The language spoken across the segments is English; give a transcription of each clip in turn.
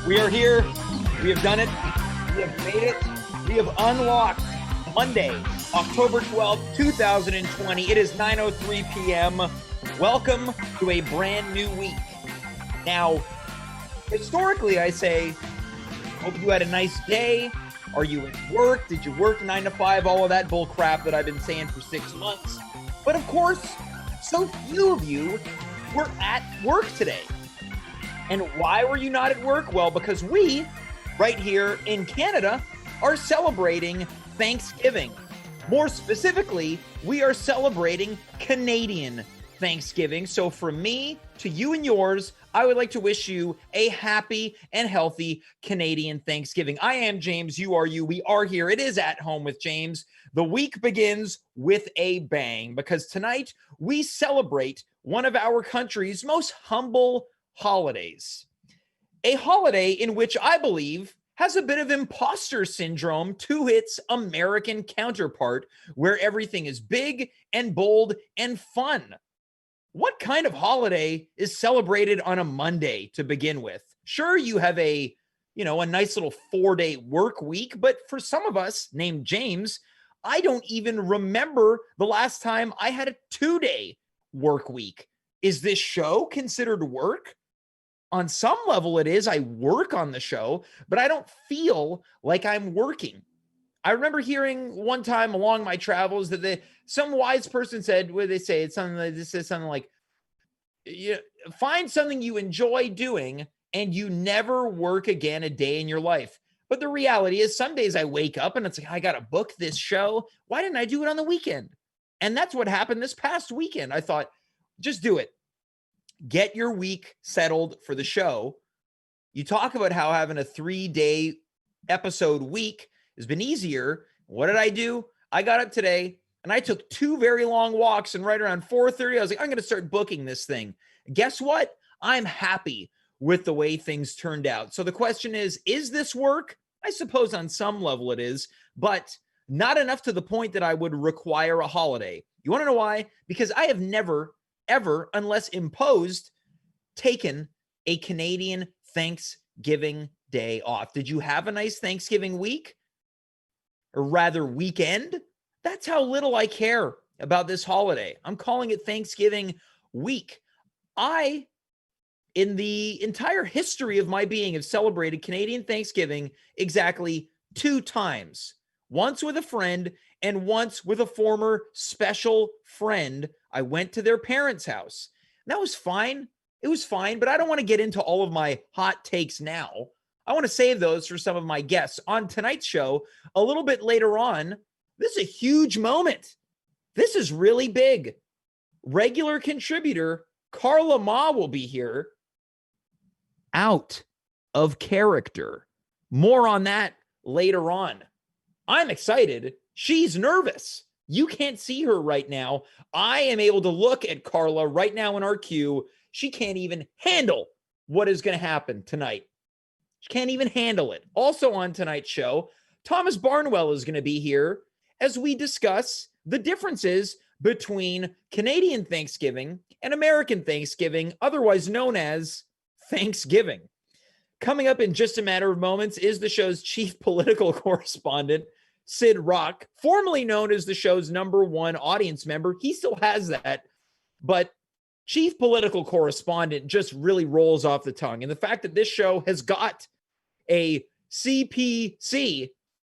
We are here. We have done it. We have made it. We have unlocked Monday, October 12th, 2020. It is 9:03 p.m. Welcome to a brand new week. Now, historically, I say, hope you had a nice day. Are you at work? Did you work 9 to 5? All of that bull crap that I've been saying for 6 months. But of course, so few of you were at work today. And why were you not at work? Well, because we, right here in Canada, are celebrating Thanksgiving. More specifically, we are celebrating Canadian Thanksgiving. So from me to you and yours, I would like to wish you a happy and healthy Canadian Thanksgiving. I am James. You are you. We are here. It is At Home with James. The week begins with a bang because tonight we celebrate one of our country's most humble holidays. A holiday in which I believe has a bit of imposter syndrome to its American counterpart, where everything is big and bold and fun. What kind of holiday is celebrated on a Monday to begin with? Sure, you have a nice little 4-day work week, but for some of us named James, I don't even remember the last time I had a 2-day work week. Is this show considered work? On some level it is. I work on the show, but I don't feel like I'm working. I remember hearing one time along my travels that some wise person said, what did they say? It's something like this is something like, find something you enjoy doing and you never work again a day in your life. But the reality is some days I wake up and it's like, I got to book this show. Why didn't I do it on the weekend? And that's what happened this past weekend. I thought, just do it. Get your week settled for the show. You talk about how having a 3-day episode week has been easier. What did I do? I got up today and I took 2 very long walks, and right around 4:30, I was like, I'm going to start booking this thing. Guess what? I'm happy with the way things turned out. So the question is this work? I suppose on some level it is, but not enough to the point that I would require a holiday. You want to know why? Because I have never, ever, unless imposed, taken a Canadian Thanksgiving day off. Did you have a nice Thanksgiving week? Or rather weekend? That's how little I care about this holiday. I'm calling it Thanksgiving week. I, in the entire history of my being, have celebrated Canadian Thanksgiving exactly 2 times. Once with a friend and once with a former special friend. I went to their parents' house. And that was fine. It was fine, but I don't want to get into all of my hot takes now. I want to save those for some of my guests on tonight's show a little bit later on. This is a huge moment. This is really big. Regular contributor Carla Mah will be here. Out of character. More on that later on. I'm excited. She's nervous. You can't see her right now. I am able to look at Carla right now in our queue. She can't even handle what is going to happen tonight. She can't even handle it. Also on tonight's show, Thomas Barnwell is going to be here as we discuss the differences between Canadian Thanksgiving and American Thanksgiving, otherwise known as Thanksgiving. Coming up in just a matter of moments is the show's chief political correspondent, Syd Roc, formerly known as the show's #1 audience member. He still has that, but chief political correspondent just really rolls off the tongue. And the fact that this show has got a CPC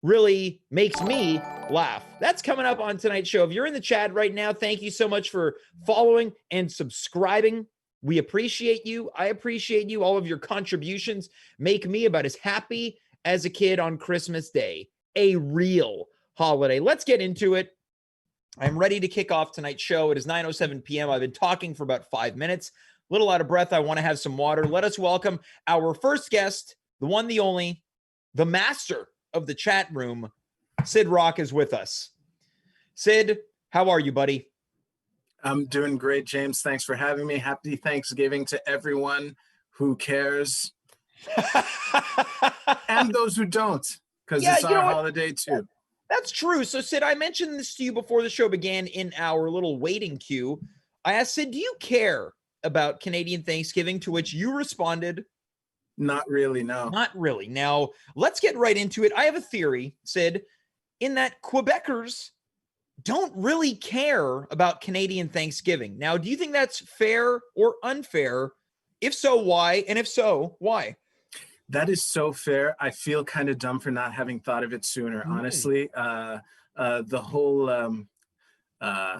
really makes me laugh. That's coming up on tonight's show. If you're in the chat right now, thank you so much for following and subscribing. We appreciate you. I appreciate you. All of your contributions make me about as happy as a kid on Christmas Day. A real holiday. Let's get into it. I'm ready to kick off tonight's show. It is 9:07 p.m. I've been talking for about 5 minutes. A little out of breath. I want to have some water. Let us welcome our first guest, the one, the only, the master of the chat room. Syd Roc is with us. Syd, how are you, buddy? I'm doing great, James. Thanks for having me. Happy Thanksgiving to everyone who cares and those who don't, because it's our holiday too. That's true. So, Syd, I mentioned this to you before the show began in our little waiting queue. I asked Syd, do you care about Canadian Thanksgiving? To which you responded, Not really, no. Not really. Now, let's get right into it. I have a theory, Syd, in that Quebecers don't really care about Canadian Thanksgiving. Now, do you think that's fair or unfair? If so, why? And if so, why? That is so fair. I feel kind of dumb for not having thought of it sooner, Mm. honestly. The whole uh,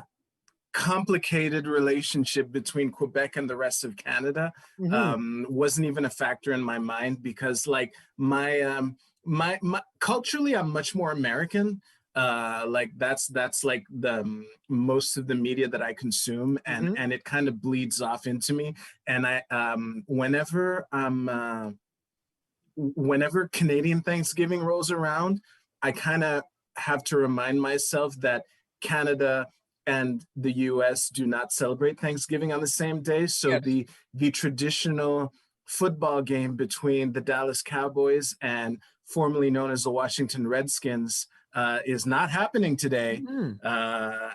complicated relationship between Quebec and the rest of Canada Mhm. wasn't even a factor in my mind because, like, my culturally, I'm much more American. Like that's like the most of the media that I consume, and Mhm. it kind of bleeds off into me. And I whenever Canadian Thanksgiving rolls around, I kind of have to remind myself that Canada and the US do not celebrate Thanksgiving on the same day. So Yes. the traditional football game between the Dallas Cowboys and formerly known as the Washington Redskins is not happening today. Mhm.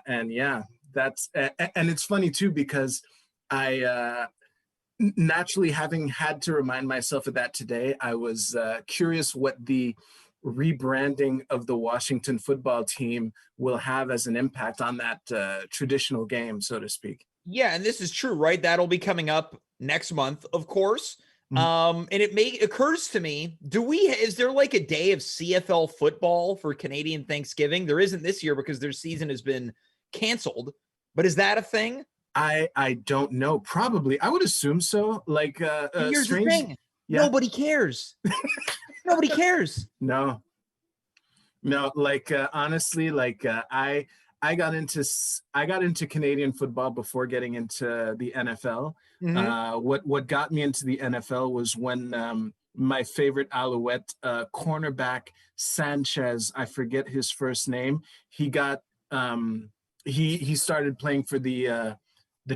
And yeah, and it's funny too because I naturally, having had to remind myself of that today, I was curious what the rebranding of the Washington football team will have as an impact on that traditional game, so to speak. Yeah, and this is true, right? That'll be coming up next month, of course. Mhm. And occurs to me, is there like a day of CFL football for Canadian Thanksgiving? There isn't this year because their season has been canceled. But is that a thing? I don't know. Probably, I would assume so. Like But here's the strange. thing. Yeah. Nobody cares. Nobody cares. No. No, like honestly, like I got into Canadian football before getting into the NFL. Mhm. What got me into the NFL was when my favorite Alouette cornerback Sanchez, I forget his first name, he got he started playing for the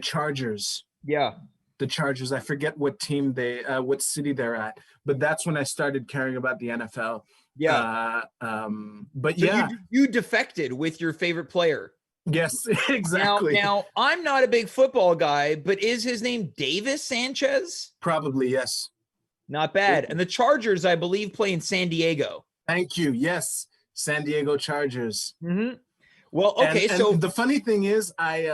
Chargers. Yeah. The Chargers. I forget what team what city they're at, but that's when I started caring about the NFL. Yeah. But So yeah, you defected with your favorite player. yes, Now, exactly. now I'm not a big football guy, but is his name Davis Sanchez? Probably, yes. Not bad. And the Chargers, I believe, play in San Diego. Thank you. Yes, San Diego Chargers. Mm-hmm. Well, And okay, so the funny thing is, I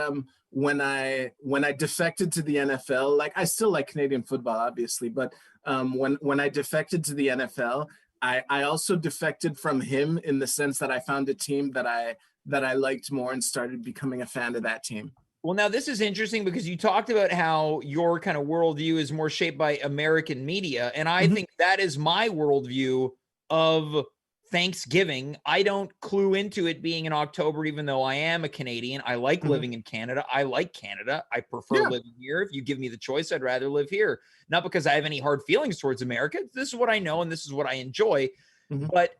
when I defected to the NFL, like I still like Canadian football, obviously, but when I defected to the NFL, I also defected from him in the sense that I found a team that I liked more and started becoming a fan of that team. well, now this is interesting because you talked about how your kind of worldview is more shaped by American media. And I Mhm. think that is my worldview of Thanksgiving. I don't clue into it being in October, even though I am a Canadian. I like Mhm. living in Canada. I like Canada. I prefer Yeah. living here. If you give me the choice, I'd rather live here. Not because I have any hard feelings towards America. This is what I know and this is what I enjoy. Mhm. But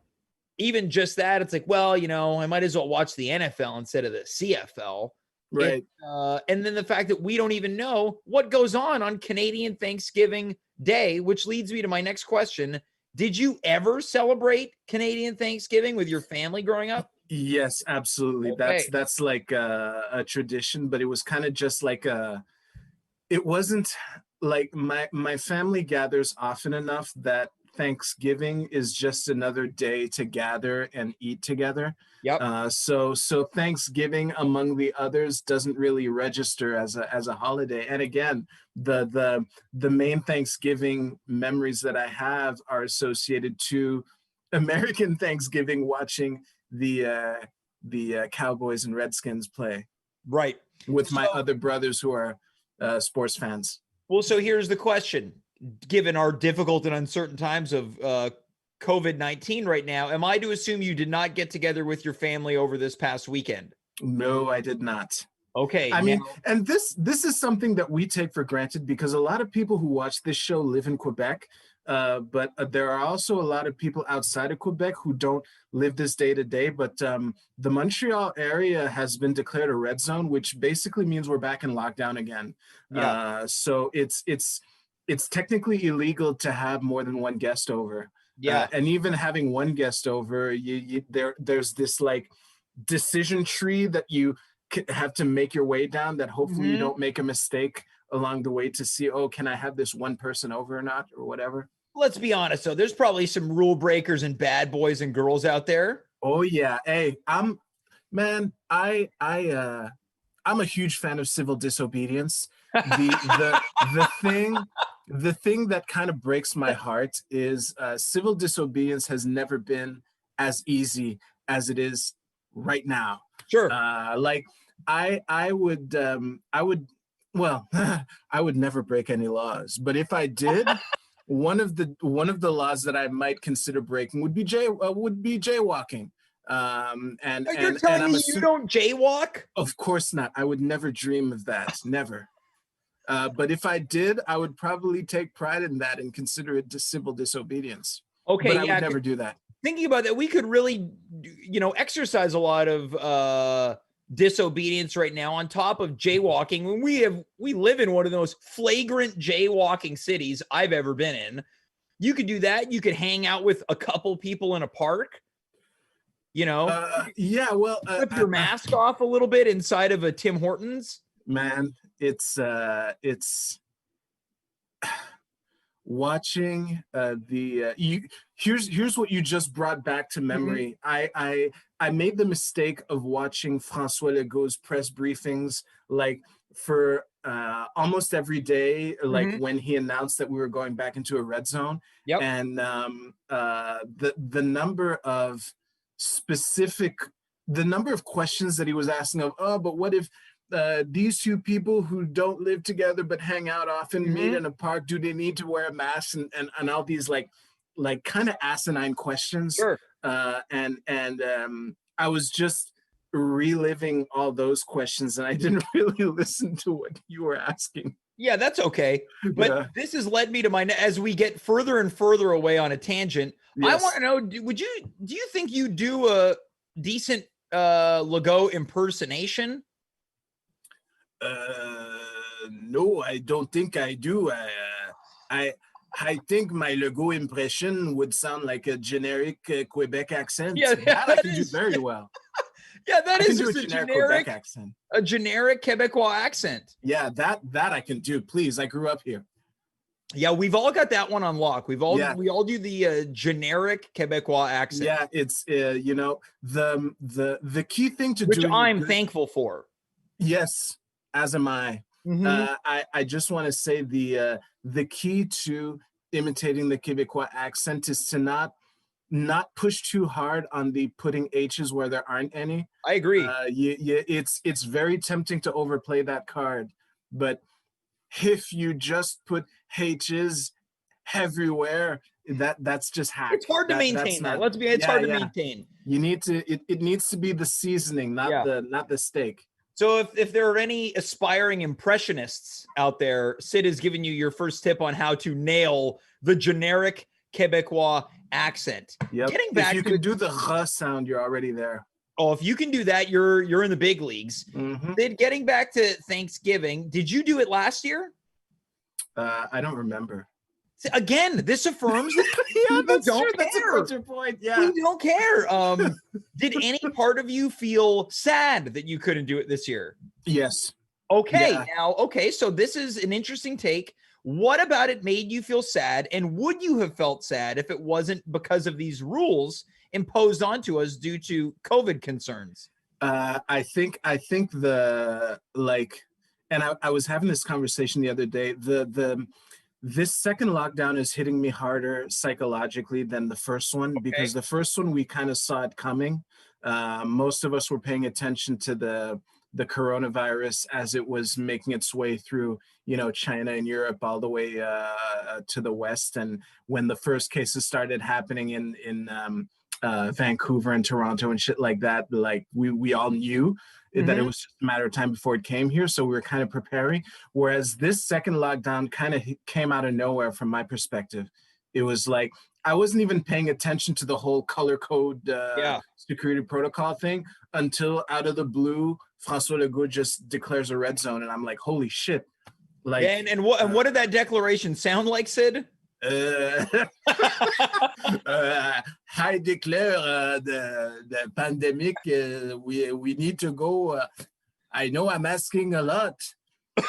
even just that, it's like, well, I might as well watch the NFL instead of the CFL. Right. And then the fact that we don't even know what goes on Canadian Thanksgiving Day, which leads me to my next question. Did you ever celebrate Canadian Thanksgiving with your family growing up? Yes, absolutely. Okay. That's like a tradition, but it was kind of just like it wasn't like my family gathers often enough that Thanksgiving is just another day to gather and eat together. Yep. So Thanksgiving among the others doesn't really register as a holiday. And again, the main Thanksgiving memories that I have are associated to American Thanksgiving, watching the Cowboys and Redskins play Right. with So, my other brothers who are sports fans. well, so here's the question. Given our difficult and uncertain times of COVID-19 right now, am I to assume you did not get together with your family over this past weekend? No, I did not. Okay. I Now, mean, and this is something that we take for granted because a lot of people who watch this show live in Quebec, but there are also a lot of people outside of Quebec who don't live this day to day. But the Montreal area has been declared a red zone, which basically means we're back in lockdown again. yeah. So it's technically illegal to have more than one guest over, Yeah. and even having one guest over, there's this like decision tree that you have to make your way down, that hopefully you Mhm. don't make a mistake along the way to see, oh, can I have this one person over or not, or whatever. let's be honest though. There's probably some rule breakers and bad boys and girls out there. Oh yeah. Hey, I'm a huge fan of civil disobedience. The thing that kind of breaks my heart is civil disobedience has never been as easy as it is right now. Sure. Like I would well I would never break any laws, but if I did, one of the laws that I might consider breaking would be jaywalking. You're telling me you don't jaywalk? Of course not. I would never dream of that. Never. But if I did, I would probably take pride in that and consider it civil disobedience. Okay, but I would never do that. Thinking about that, we could really, exercise a lot of disobedience right now on top of jaywalking. When we live in one of the most flagrant jaywalking cities I've ever been in. You could do that. You could hang out with a couple people in a park. Yeah, well, flip your mask off a little bit inside of a Tim Hortons. Man, it's watching here's what you just brought back to memory. Mm-hmm. I made the mistake of watching François Legault's press briefings like for almost every day, like mm-hmm. when he announced that we were going back into a red zone. Yep. And the number of questions that he was asking of, but what if these two people who don't live together but hang out often mm-hmm. meet in a park, do they need to wear a mask, and all these like kind of asinine questions. Sure. And I was just reliving all those questions, and I didn't really listen to what you were asking. Yeah, that's okay. But This has led me to as we get further and further away on a tangent. Yes. I want to know, do you think you do a decent Legault impersonation? No, I don't think I do. I think my Legault impression would sound like a generic Quebec accent. Yeah, that I can do very well. Yeah, that is just a generic Quebec accent. A generic Quebecois accent. Yeah, that I can do. Please, I grew up here. Yeah, we've all got that one on lock. We all do the generic Quebecois accent. Yeah, it's the key thing to do, which I'm thankful for. Yes, as am I. Mm-hmm. I just want to say the key to imitating the Quebecois accent is to not push too hard on the putting H's where there aren't any. I agree. It's very tempting to overplay that card, but if you just put H's everywhere, that's just hack. It's hard to maintain that. It's hard to maintain. You need to. It needs to be the seasoning, not the steak. So if there are any aspiring impressionists out there, Syd has given you your first tip on how to nail the generic Quebecois accent. Yep. Getting back, if you can do the R sound, you're already there. Oh, if you can do that, you're in the big leagues. Mm-hmm. Syd, getting back to Thanksgiving, did you do it last year? I don't remember. Again, this affirms that don't care. That's a major point. Yeah, we don't care. Did any part of you feel sad that you couldn't do it this year? Yes. Okay. Yeah. Now, so this is an interesting take. What about it made you feel sad? And would you have felt sad if it wasn't because of these rules imposed onto us due to COVID concerns? I think and I was having this conversation the other day. This second lockdown is hitting me harder psychologically than the first one, because the first one we kind of saw it coming. Most of us were paying attention to the coronavirus as it was making its way through, China and Europe all the way to the West. And when the first cases started happening in Vancouver and Toronto and shit like that, like we all knew that it was just a matter of time before it came here. So we were kind of preparing. Whereas this second lockdown kind of came out of nowhere from my perspective. It was like, I wasn't even paying attention to the whole color code security protocol thing until out of the blue, François Legault just declares a red zone. And I'm like, holy shit. Like, and what did that declaration sound like, Syd? I declare the pandemic. We need to go. I know I'm asking a lot,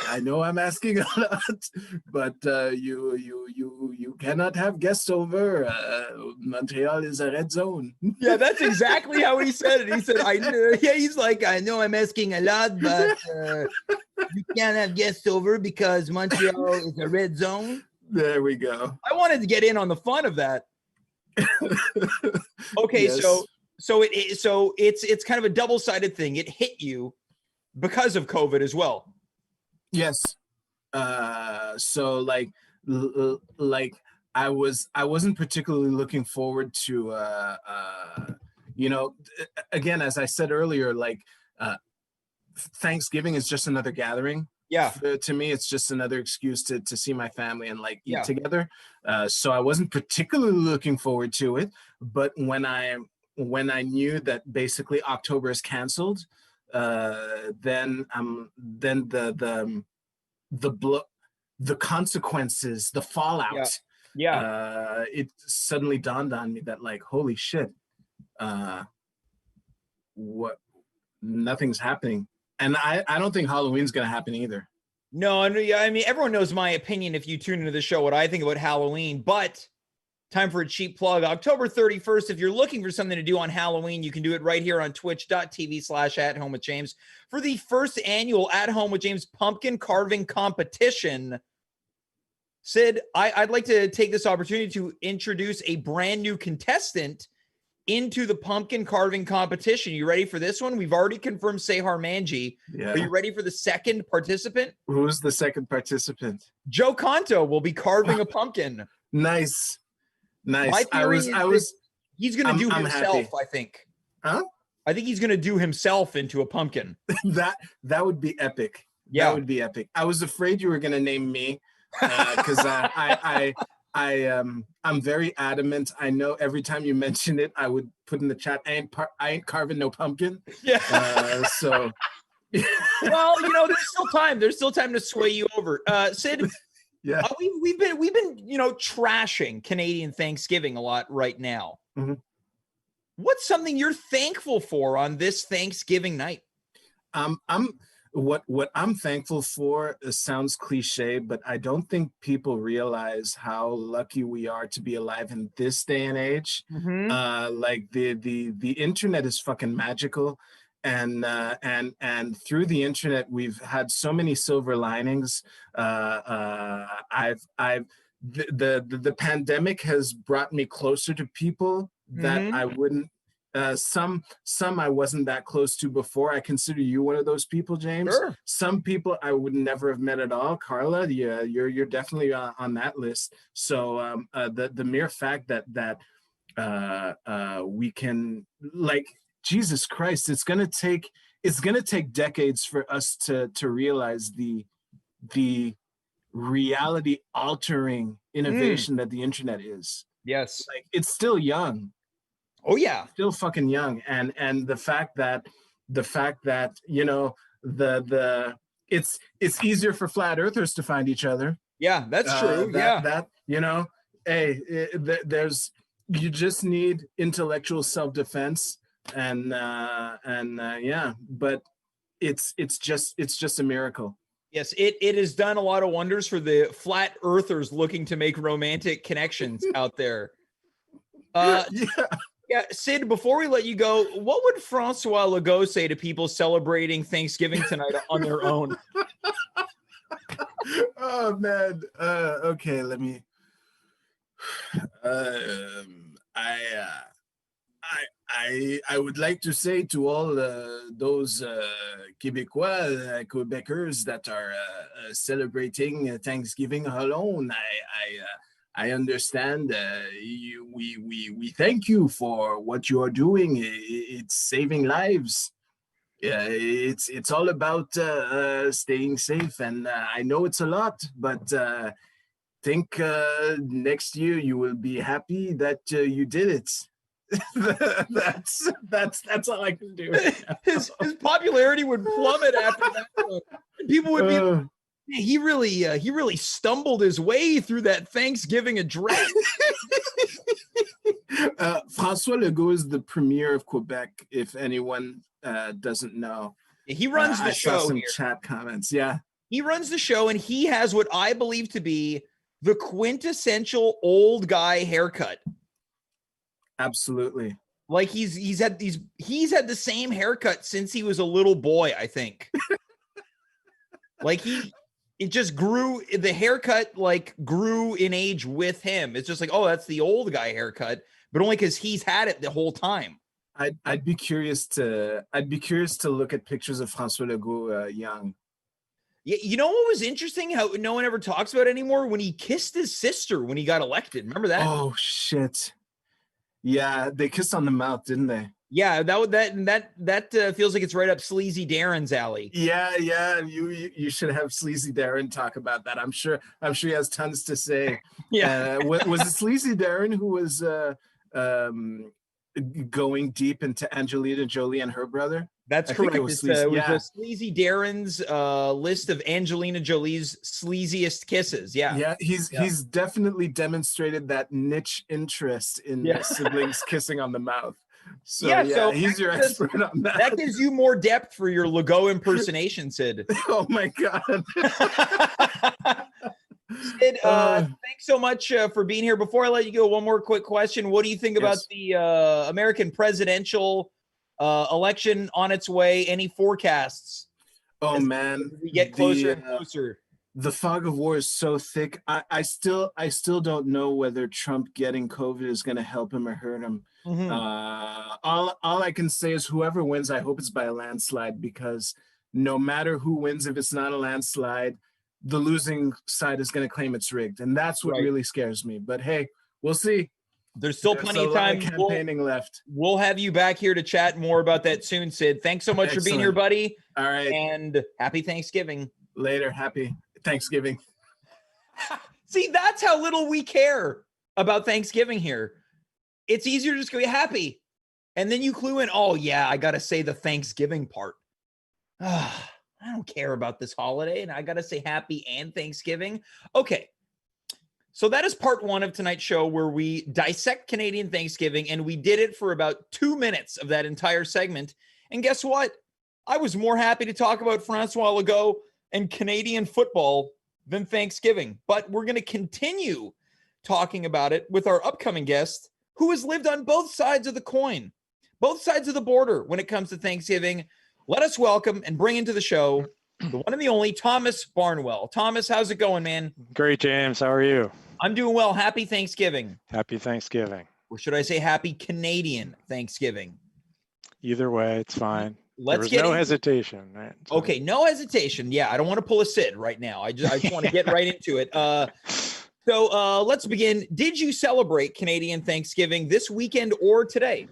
I know I'm asking a lot, but you cannot have guests over. Montreal is a red zone. Yeah, that's exactly how he said it. He said, "I know." Yeah, he's like, "I know I'm asking a lot, but you can't have guests over because Montreal is a red zone." There we go. I wanted to get in on the fun of that. Okay, Yes. so it's kind of a double-sided thing. It hit you because of COVID as well. Yes. So like I wasn't particularly looking forward to again, as I said earlier, like Thanksgiving is just another gathering. Yeah. To me, it's just another excuse to see my family and like eat Yeah. together. So I wasn't particularly looking forward to it. But when I knew that basically October is canceled, then the consequences, the fallout. Yeah. It suddenly dawned on me that like, holy shit, what? Nothing's happening. And I don't think Halloween's going to happen either. No, I mean, everyone knows my opinion if you tune into the show, what I think about Halloween, but time for a cheap plug. October 31st, if you're looking for something to do on Halloween, you can do it right here on twitch.tv/@home-with-James for the first annual At Home with James pumpkin carving competition. Syd, I'd like to take this opportunity to introduce a brand new contestant into the pumpkin carving competition. You ready for this one? We've already confirmed Sehar Manji. Yeah. Are you ready for the second participant? Who's the second participant? Joe Conto will be carving a pumpkin. Nice. My theory is he's going to do himself, happy. I think. Huh? I think he's going to do himself into a pumpkin. that would be epic. Yeah. That would be epic. I was afraid you were going to name me because I'm very adamant. I know every time you mention it, I would put in the chat, I ain't carving no pumpkin. Yeah. So. Well, there's still time. There's still time to sway you over. Syd, yeah. We've been trashing Canadian Thanksgiving a lot right now. Mm-hmm. What's something you're thankful for on this Thanksgiving night? What I'm thankful for sounds cliche, but I don't think people realize how lucky we are to be alive in this day and age. Mm-hmm. Like the internet is fucking magical, and through the internet we've had so many silver linings. The pandemic has brought me closer to people that mm-hmm. I wouldn't. Some I wasn't that close to before. I consider you one of those people, James. Sure. Some people I would never have met at all. Carla, yeah, you're definitely on that list. So the mere fact that we can, like, Jesus Christ, it's gonna take decades for us to realize the reality altering innovation that the internet is. Yes, like it's still young. Oh yeah, still fucking young, and the fact that it's easier for flat earthers to find each other. Yeah, that's true. There's you just need intellectual self-defense and but it's just a miracle. Yes, it has done a lot of wonders for the flat earthers looking to make romantic connections out there. Yeah, Syd, before we let you go, what would Francois Legault say to people celebrating Thanksgiving tonight on their own? Oh, man. Okay, let me... I would like to say to all those Québécois, Quebecers that are celebrating Thanksgiving alone, I understand. We thank you for what you are doing. It's saving lives. It's all about staying safe, and I know it's a lot, but think next year you will be happy that you did it. That's all I can do. His popularity would plummet after that. People would be. He really stumbled his way through that Thanksgiving address. François Legault is the premier of Quebec, if anyone doesn't know. He runs the show. I saw some here. chat comments. Yeah. He runs the show, and he has what I believe to be the quintessential old guy haircut. Absolutely. Like he's had the same haircut since he was a little boy, I think. Like it just grew, the haircut like grew in age with him. It's just like, oh, that's the old guy haircut, but only because he's had it the whole time. I'd be curious to look at pictures of François Legault young. Yeah, you know what was interesting? How no one ever talks about it anymore? When he kissed his sister when he got elected. Remember that? Oh shit. Yeah, they kissed on the mouth, didn't they? Yeah, that feels like it's right up Sleazy Darren's alley. Yeah. You should have Sleazy Darren talk about that. I'm sure he has tons to say. Yeah. Was it Sleazy Darren who was going deep into Angelina Jolie and her brother? That's correct. It was Sleazy Darren's list of Angelina Jolie's sleaziest kisses. Yeah. He's definitely demonstrated that niche interest in siblings kissing on the mouth. So he's your expert on that. That gives you more depth for your Legault impersonation, Syd. Oh my God. Syd, thanks so much for being here. Before I let you go, one more quick question. What do you think about the American presidential election on its way? Any forecasts? Oh man, we get closer and closer. The fog of war is so thick. I still don't know whether Trump getting COVID is going to help him or hurt him. Mm-hmm. All I can say is whoever wins, I hope it's by a landslide, because no matter who wins, if it's not a landslide, the losing side is going to claim it's rigged, and that's what really scares me. But hey, we'll see. There's still plenty of time. Campaigning left. We'll have you back here to chat more about that soon, Syd. Thanks so much for being here, buddy. All right. And happy Thanksgiving. Later. Happy Thanksgiving. See, that's how little we care about Thanksgiving here. It's easier to just go happy. And then you clue in, oh, yeah, I got to say the Thanksgiving part. I don't care about this holiday, and I got to say happy and Thanksgiving. Okay. So that is part one of tonight's show, where we dissect Canadian Thanksgiving, and we did it for about 2 minutes of that entire segment. And guess what? I was more happy to talk about François Legault and Canadian football than Thanksgiving. But we're going to continue talking about it with our upcoming guest, who has lived on both sides of the coin, both sides of the border when it comes to Thanksgiving. Let us welcome and bring into the show the one and the only Thomas Barnwell. Thomas, how's it going, man? Great, James. How are you? I'm doing well. Happy Thanksgiving. Happy Thanksgiving. Or should I say happy Canadian Thanksgiving? Either way, it's fine. Let's get no hesitation. Right? So. Okay, no hesitation. Yeah, I don't want to pull a Syd right now. I just want to get right into it. So let's begin. Did you celebrate Canadian Thanksgiving this weekend or today?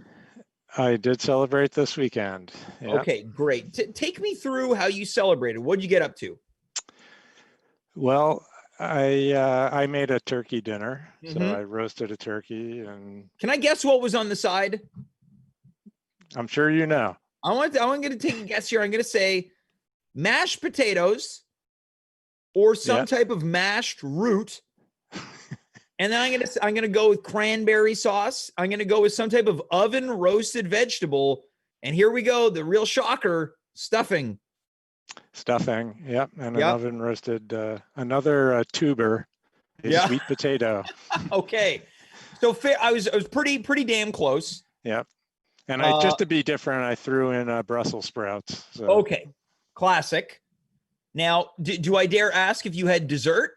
I did celebrate this weekend. Yeah. Okay, great. Take me through how you celebrated. What did you get up to? Well, I made a turkey dinner. So I roasted a turkey. And can I guess what was on the side? I'm sure you know. I'm going to take a guess here. I'm going to say mashed potatoes or some type of mashed root. And then I'm going to go with cranberry sauce. I'm going to go with some type of oven roasted vegetable. And here we go. The real shocker, stuffing. Stuffing. Yep. And an oven roasted, another tuber, sweet potato. Okay. So I was pretty damn close. Yep. And just to be different, I threw in Brussels sprouts. So. Okay. Classic. Now, do I dare ask if you had dessert?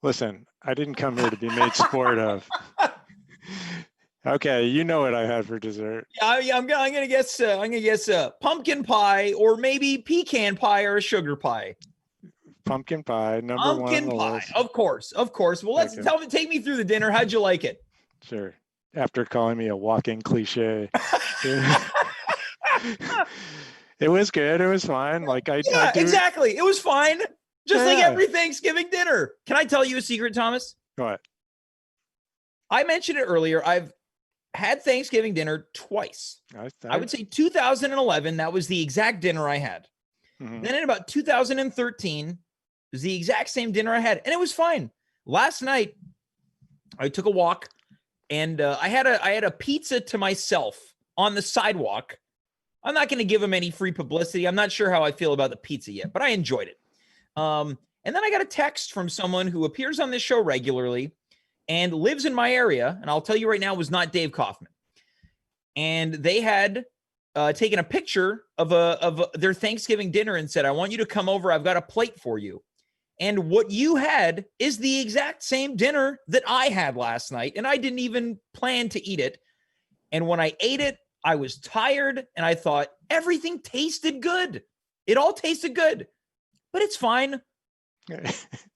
Listen, I didn't come here to be made sport of. Okay, you know what I had for dessert. Yeah, I'm gonna guess. Pumpkin pie, or maybe pecan pie, or a sugar pie. Pumpkin pie, number one. Pumpkin pie, of course. Well, take me through the dinner. How'd you like it? Sure. After calling me a walking cliche, it was good. It was fine. Exactly. It was fine. Just like every Thanksgiving dinner. Can I tell you a secret, Thomas? What? I mentioned it earlier. I've had Thanksgiving dinner twice. I would say 2011, that was the exact dinner I had. Mm-hmm. Then in about 2013, it was the exact same dinner I had, and it was fine. Last night, I took a walk, and I had a pizza to myself on the sidewalk. I'm not going to give them any free publicity. I'm not sure how I feel about the pizza yet, but I enjoyed it. And then I got a text from someone who appears on this show regularly and lives in my area. And I'll tell you right now, it was not Dave Kaufman. And they had taken a picture of their Thanksgiving dinner and said, I want you to come over. I've got a plate for you. And what you had is the exact same dinner that I had last night. And I didn't even plan to eat it. And when I ate it, I was tired and I thought everything tasted good. It all tasted good, but it's fine.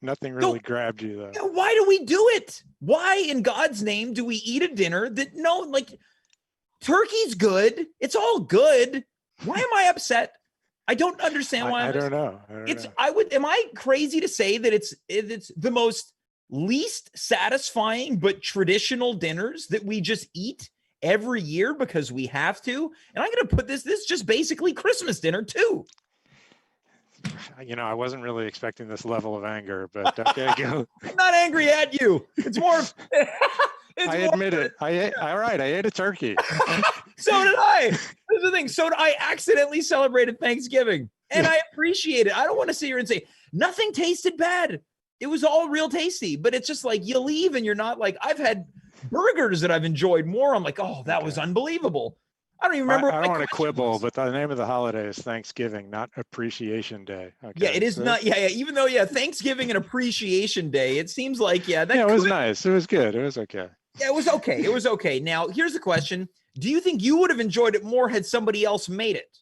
Nothing really grabbed you though. Why do we do it? Why in God's name do we eat a dinner that turkey's good. It's all good. Why am I upset? I don't understand why. I don't know. Am I crazy to say that it's the most least satisfying but traditional dinners that we just eat every year because we have to? And I'm going to put this is just basically Christmas dinner too. I wasn't really expecting this level of anger, but okay, go. I'm not angry at you. It's more. I admit it. I ate a turkey. So did I. That's the thing. So I accidentally celebrated Thanksgiving, and I appreciate it. I don't want to sit here and say nothing tasted bad. It was all real tasty, but it's just like you leave and you're not like, I've had burgers that I've enjoyed more. I'm like, oh, that was unbelievable. I don't even remember. I don't want to quibble, but the name of the holiday is Thanksgiving, not Appreciation Day. Okay, yeah, it is not. Yeah. Even though, Thanksgiving and Appreciation Day, it seems like, it was nice. It was good. It was okay. Yeah, it was okay. It was okay. Now, here's the question. Do you think you would have enjoyed it more had somebody else made it?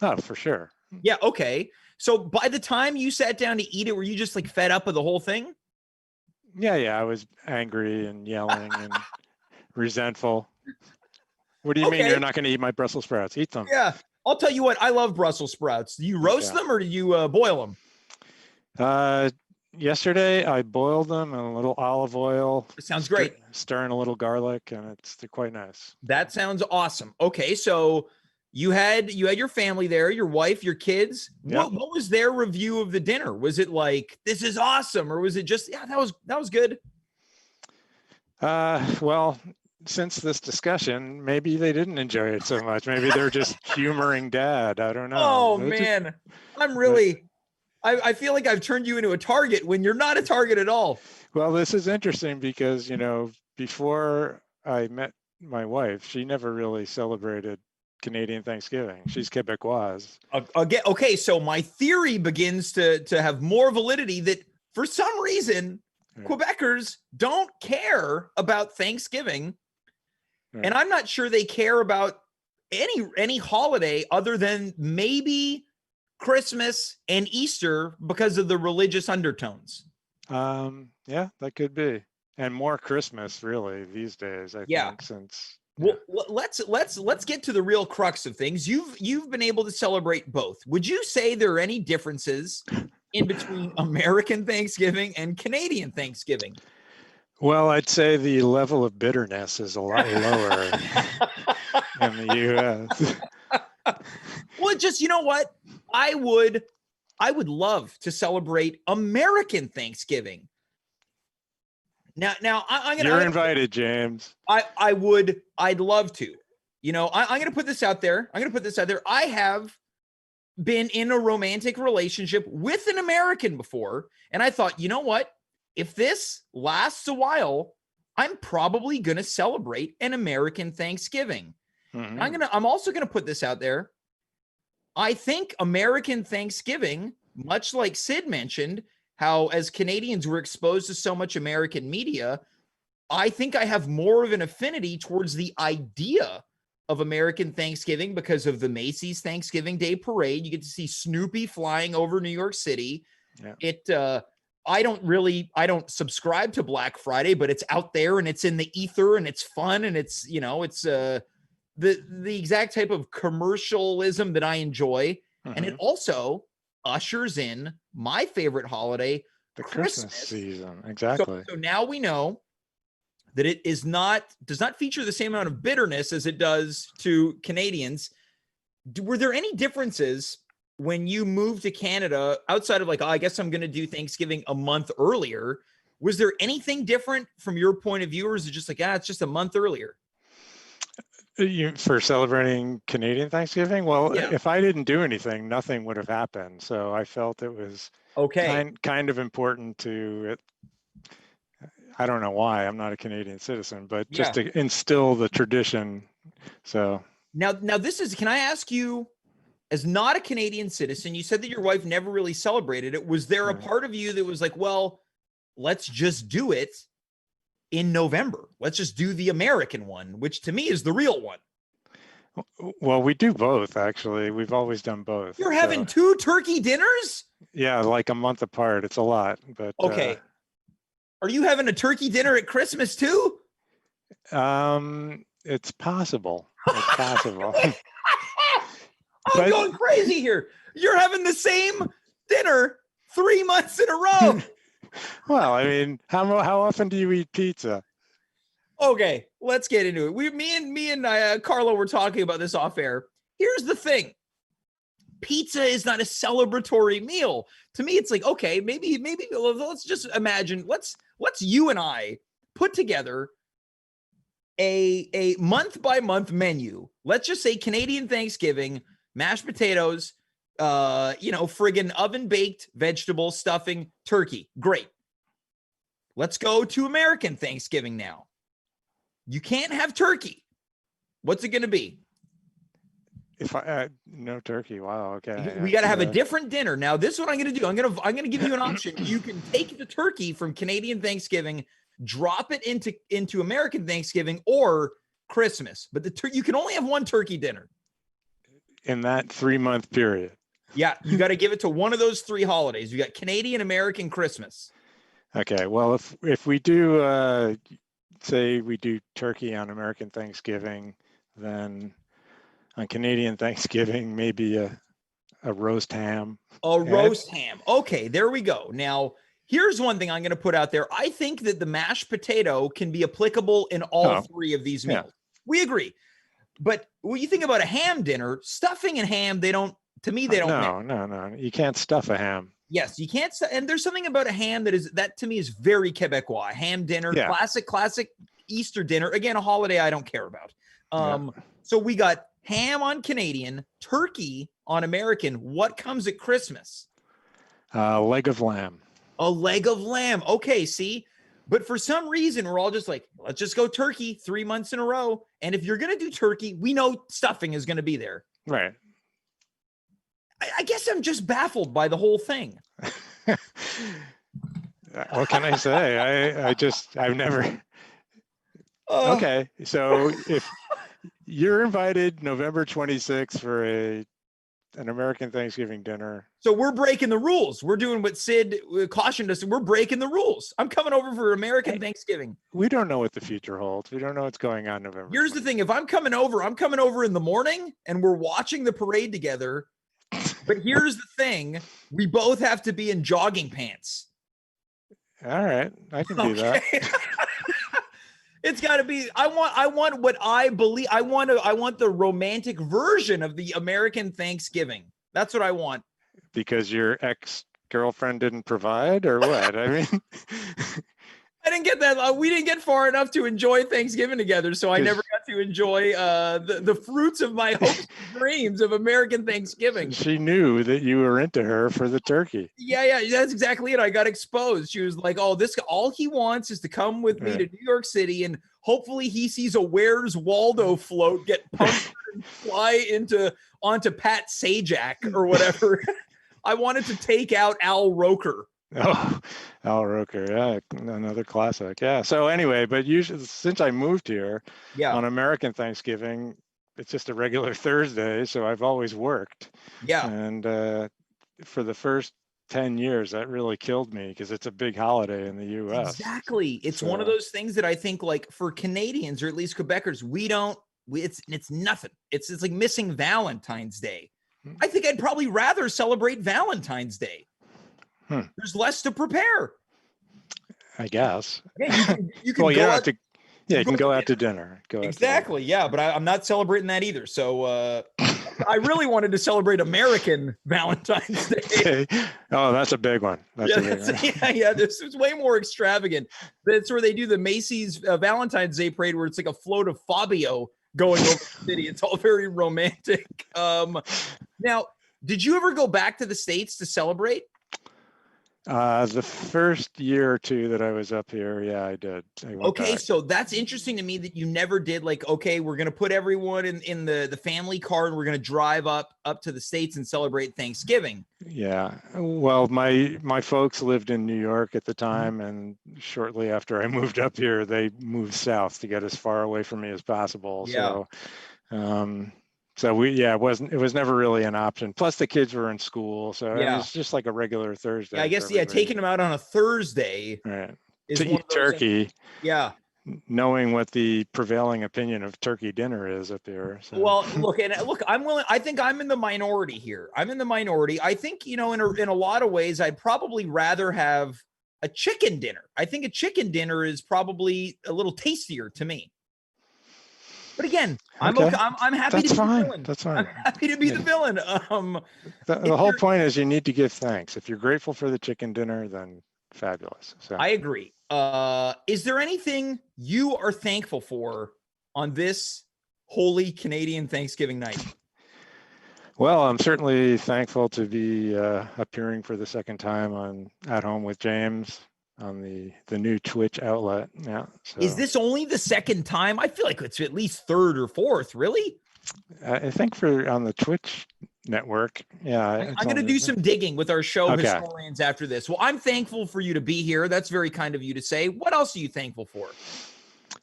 Oh, for sure. Yeah, okay. So by the time you sat down to eat it, were you just like fed up with the whole thing? Yeah. I was angry and yelling and resentful. What do you mean you're not going to eat my Brussels sprouts? Eat them. Yeah. I'll tell you what, I love Brussels sprouts. Do you roast them or do you boil them? Yesterday, I boiled them in a little olive oil. It sounds great. Stirring a little garlic, and they're quite nice. That sounds awesome. Okay, so you had your family there, your wife, your kids. Yep. What was their review of the dinner? Was it like, this is awesome, or was it just, that was good? Well, since this discussion, maybe they didn't enjoy it so much. Maybe they're just humoring Dad. I don't know. Oh man, I feel like I've turned you into a target when you're not a target at all. Well, this is interesting because, before I met my wife, she never really celebrated Canadian Thanksgiving. She's Quebecoise. Okay, so my theory begins to have more validity that for some reason, Quebecers don't care about Thanksgiving. Right. And I'm not sure they care about any holiday other than maybe Christmas and Easter because of the religious undertones. Yeah, that could be. And more Christmas really these days, I think, since Well, let's get to the real crux of things. You've been able to celebrate both. Would you say there are any differences in between American Thanksgiving and Canadian Thanksgiving? Well, I'd say the level of bitterness is a lot lower in the U.S. Well, just, you know what? I would love to celebrate American Thanksgiving. Now I'm gonna. You're invited, James. I'd love to. I'm gonna put this out there. I have been in a romantic relationship with an American before, and I thought, you know what? If this lasts a while, I'm probably gonna celebrate an American Thanksgiving. Mm-hmm. I'm also gonna put this out there. I think American Thanksgiving, much like Syd mentioned, how as Canadians we're exposed to so much American media, I think I have more of an affinity towards the idea of American Thanksgiving because of the Macy's Thanksgiving Day Parade. You get to see Snoopy flying over New York City. Yeah. I don't subscribe to Black Friday, but it's out there and it's in the ether and it's fun and it's, it's the exact type of commercialism that I enjoy. Mm-hmm. And it also ushers in my favorite holiday, the Christmas season. Exactly. So now we know that it does not feature the same amount of bitterness as it does to Canadians. Were there any differences when you moved to Canada outside of like, I guess I'm going to do Thanksgiving a month earlier? Was there anything different from your point of view, or is it just like, it's just a month earlier? For celebrating Canadian Thanksgiving? Well, Yeah. if I didn't do anything, nothing would have happened. So I felt it was Okay. kind of important to, I don't know why, I'm not a Canadian citizen, but just Yeah. to instill the tradition. So Now this is, can I ask you, as not a Canadian citizen, you said that your wife never really celebrated it. Was there a part of you that was like, well, let's just do it in November? Let's just do the American one, which to me is the real one. well, we do both, actually. We've always done both. You're having 2 turkey dinners? Yeah, like a month apart. It's a lot, but okay. Are you having a turkey dinner at Christmas too? It's possible. It's possible. I'm going crazy here. You're having the same dinner 3 months in a row. Well, I mean, how often do you eat pizza? Okay, let's get into it. Me and Carla were talking about this off air. Here's the thing. Pizza is not a celebratory meal. To me, it's like, okay, maybe let's just imagine, let's you and I put together a month by month menu. Let's just say Canadian Thanksgiving, mashed potatoes, friggin' oven baked vegetable stuffing, turkey. Great. Let's go to American Thanksgiving now. You can't have turkey. What's it going to be? If I no turkey, wow, okay. We got to have a different dinner. Now, this is what I'm going to do. I'm going to give you an option. You can take the turkey from Canadian Thanksgiving, drop it into American Thanksgiving or Christmas. But you can only have one turkey dinner in that 3-month period. Yeah, you got to give it to one of those 3 holidays. You got Canadian, American, Christmas. Okay, well, if we do say we do turkey on American Thanksgiving, then on Canadian Thanksgiving, maybe a roast ham. Roast ham. Okay, there we go. Now, here's one thing I'm going to put out there. I think that the mashed potato can be applicable in all 3 of these meals. Yeah. We agree. But when you think about a ham dinner, stuffing and ham, they don't mix. No. You can't stuff a ham. Yes, you can't. And there's something about a ham that to me is very Quebecois. A ham dinner, classic Easter dinner. Again, a holiday I don't care about. So we got ham on Canadian, turkey on American. What comes at Christmas? Leg of lamb. A leg of lamb. Okay, see? But for some reason, we're all just like, let's just go turkey 3 months in a row. And if you're going to do turkey, we know stuffing is going to be there. Right. I guess I'm just baffled by the whole thing. What can I say? I've never. Okay, so if you're invited November 26th for an American Thanksgiving dinner. So we're breaking the rules. We're doing what Syd cautioned us. We're breaking the rules. I'm coming over for American Thanksgiving. We don't know what the future holds. We don't know what's going on November. Here's the thing. If I'm coming over in the morning and we're watching the parade together. But here's the thing. We both have to be in jogging pants. All right. I can do that. It's got to be. I want what I believe. I want the romantic version of the American Thanksgiving. That's what I want. Because your ex-girlfriend didn't provide, or what? I mean, I didn't get that. We didn't get far enough to enjoy Thanksgiving together, so I never got to enjoy the fruits of my hopes and dreams of American Thanksgiving. She knew that you were into her for the turkey. Yeah, that's exactly it. I got exposed. She was like, "Oh, all he wants is to come with me to New York City, and hopefully he sees a Where's Waldo float get pumped and fly onto Pat Sajak or whatever." I wanted to take out Al Roker. Oh, Al Roker, yeah, another classic. Yeah. So anyway, but usually since I moved here, on American Thanksgiving, it's just a regular Thursday, so I've always worked. Yeah. And for the first 10 years, that really killed me because it's a big holiday in the U.S. Exactly. It's one of those things that I think, like, for Canadians or at least Quebecers, it's nothing. It's like missing Valentine's Day. I think I'd probably rather celebrate Valentine's Day. There's less to prepare. I guess. Yeah, you can. Well, you can go out to dinner. Exactly. Yeah, but I'm not celebrating that either. So I really wanted to celebrate American Valentine's Day. Oh, that's a big one. Yeah. This is way more extravagant. That's where they do the Macy's Valentine's Day parade, where it's like a float of Fabio going over the city. It's all very romantic. Now, did you ever go back to the States to celebrate? The first year or two that I was up here, yeah, I did. I went Okay, back. so that's interesting to me that you never did like, okay, we're gonna put everyone in the family car and we're gonna drive up to the States and celebrate Thanksgiving. Yeah. Well, my folks lived in New York at the time, and shortly after I moved up here, they moved south to get as far away from me as possible. Yeah. So it was never really an option. Plus the kids were in school, so it Yeah. was just like a regular Thursday. Yeah, I guess for everybody. taking them out on a Thursday Right. is To one eat of those turkey. Yeah. Knowing what the prevailing opinion of turkey dinner is up here. So. Well, look, I'm willing. I think I'm in the minority here. I'm in the minority. I think, in a lot of ways, I'd probably rather have a chicken dinner. I think a chicken dinner is probably a little tastier to me. But again, I'm okay. I'm happy to be the villain. That's fine. I'm happy to be the villain. The whole point is you need to give thanks. If you're grateful for the chicken dinner, then fabulous. So I agree. Is there anything you are thankful for on this holy Canadian Thanksgiving night? Well, I'm certainly thankful to be appearing for the second time on At Home with James on the new Twitch outlet. Yeah. So. Is this only the second time? I feel like it's at least third or fourth. Really? I think on the Twitch network. Yeah. I'm going to do some digging with our show historians after this. Well, I'm thankful for you to be here. That's very kind of you to say. What else are you thankful for?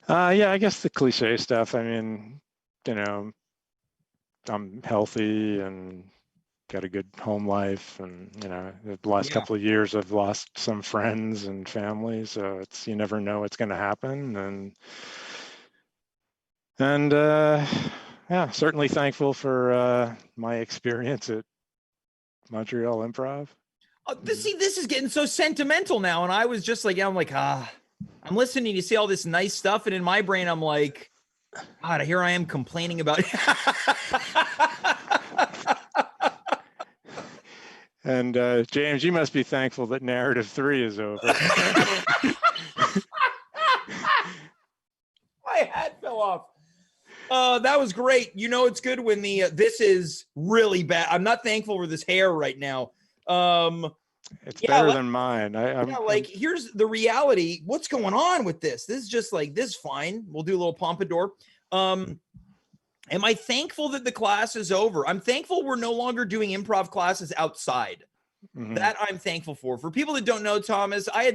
Yeah, I guess the cliche stuff. I mean, I'm healthy and got a good home life, and the last couple of years I've lost some friends and family, so you never know what's going to happen, and yeah, certainly thankful for my experience at Montreal Improv. This is getting so sentimental now, and I was just like, I'm listening to see all this nice stuff, and in my brain I'm like, God, here I am complaining about And James, you must be thankful that narrative 3 is over. My hat fell off. That was great. It's good when this is really bad. I'm not thankful for this hair right now. It's better than mine. Here's the reality. What's going on with this? This is just like, this is fine. We'll do a little pompadour. Am I thankful that the class is over? I'm thankful we're no longer doing improv classes outside. Mm-hmm. That I'm thankful for. For people that don't know, Thomas, I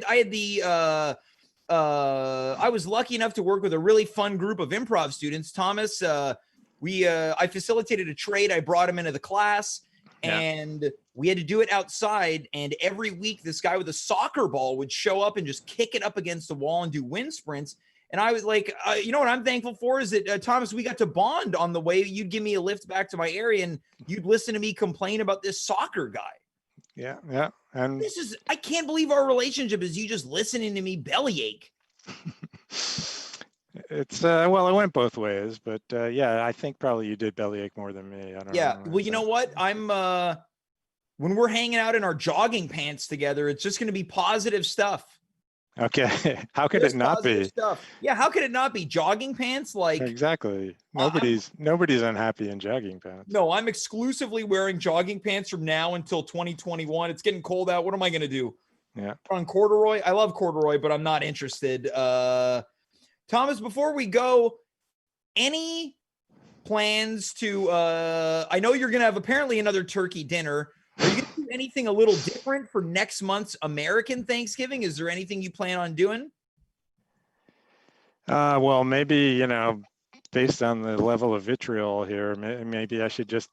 was lucky enough to work with a really fun group of improv students. Thomas, I facilitated a trade. I brought him into the class, and we had to do it outside. And every week, this guy with a soccer ball would show up and just kick it up against the wall and do wind sprints. And I was like, what I'm thankful for is that, Thomas, we got to bond on the way. You'd give me a lift back to my area, and you'd listen to me complain about this soccer guy. Yeah. And I can't believe our relationship is you just listening to me bellyache. It's, well, it went both ways, but I think probably you did bellyache more than me. I don't know. Well, you know what? When we're hanging out in our jogging pants together, it's just going to be positive stuff. Okay. How could it not be? Stuff. Yeah. How could it not be? Jogging pants? Like, exactly. Nobody's unhappy in jogging pants. No, I'm exclusively wearing jogging pants from now until 2021. It's getting cold out. What am I going to do? Yeah. On corduroy? I love corduroy, but I'm not interested. Thomas, before we go, any plans to, I know you're going to have apparently another turkey dinner. Are you going to do anything a little different for next month's American Thanksgiving? Is there anything you plan on doing? Well, maybe, based on the level of vitriol here, maybe I should just,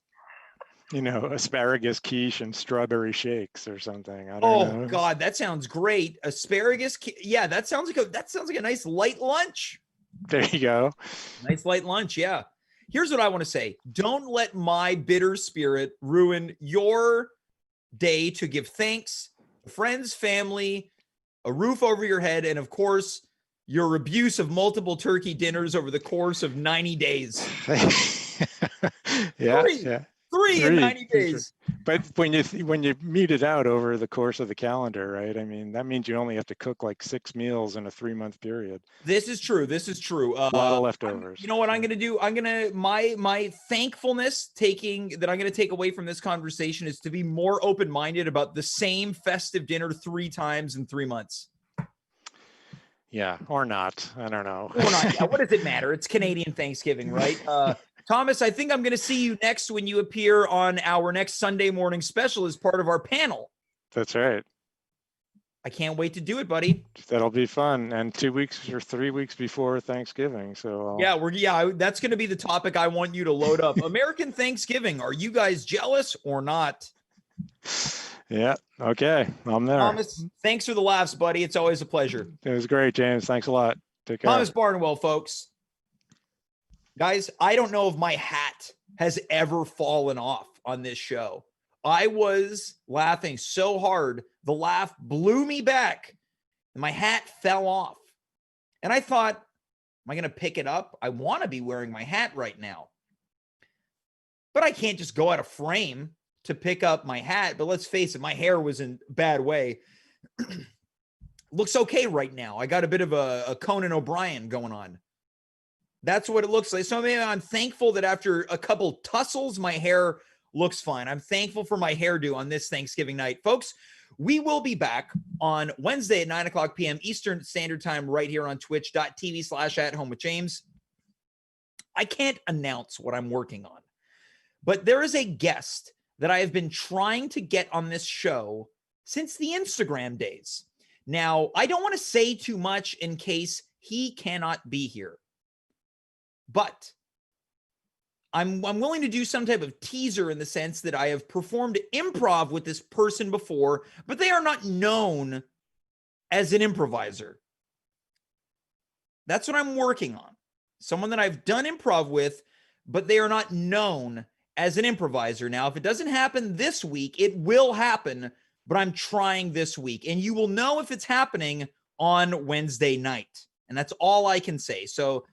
asparagus quiche and strawberry shakes or something. I don't know. Oh God, that sounds great. Asparagus. Yeah, that sounds like a nice light lunch. There you go. Nice light lunch. Yeah. Here's what I want to say. Don't let my bitter spirit ruin your day to give thanks, friends, family, a roof over your head, and of course, your abuse of multiple turkey dinners over the course of 90 days. Yeah. Three in 90 days. But when you meet it out over the course of the calendar, right? I mean, that means you only have to cook like 6 meals in a 3-month period. This is true. A lot of leftovers. You know what I'm going to do? I'm going to, my thankfulness that I'm going to take away from this conversation is to be more open-minded about the same festive dinner 3 times in 3 months. Yeah, or not. I don't know. Or not. Yeah, what does it matter? It's Canadian Thanksgiving, right? Thomas, I think I'm going to see you next when you appear on our next Sunday morning special as part of our panel. That's right. I can't wait to do it, buddy. That'll be fun. And 2 weeks or 3 weeks before Thanksgiving. So that's going to be the topic I want you to load up. American Thanksgiving. Are you guys jealous or not? Yeah. Okay. I'm there. Thomas, thanks for the laughs, buddy. It's always a pleasure. It was great, James. Thanks a lot. Take care. Thomas Barnwell, folks. Guys, I don't know if my hat has ever fallen off on this show. I was laughing so hard, the laugh blew me back, and my hat fell off. And I thought, am I going to pick it up? I want to be wearing my hat right now. But I can't just go out of frame to pick up my hat. But let's face it, my hair was in a bad way. Looks okay right now. I got a bit of a Conan O'Brien going on. That's what it looks like. So maybe I'm thankful that after a couple tussles, my hair looks fine. I'm thankful for my hairdo on this Thanksgiving night. Folks, we will be back on Wednesday at 9 o'clock p.m. Eastern Standard Time right here on twitch.tv/@home-with-James. I can't announce what I'm working on, but there is a guest that I have been trying to get on this show since the Instagram days. Now, I don't want to say too much in case he cannot be here. But I'm willing to do some type of teaser in the sense that I have performed improv with this person before, but they are not known as an improviser. That's what I'm working on. Someone that I've done improv with, but they are not known as an improviser. Now, if it doesn't happen this week, it will happen, but I'm trying this week. And you will know if it's happening on Wednesday night. And that's all I can say. So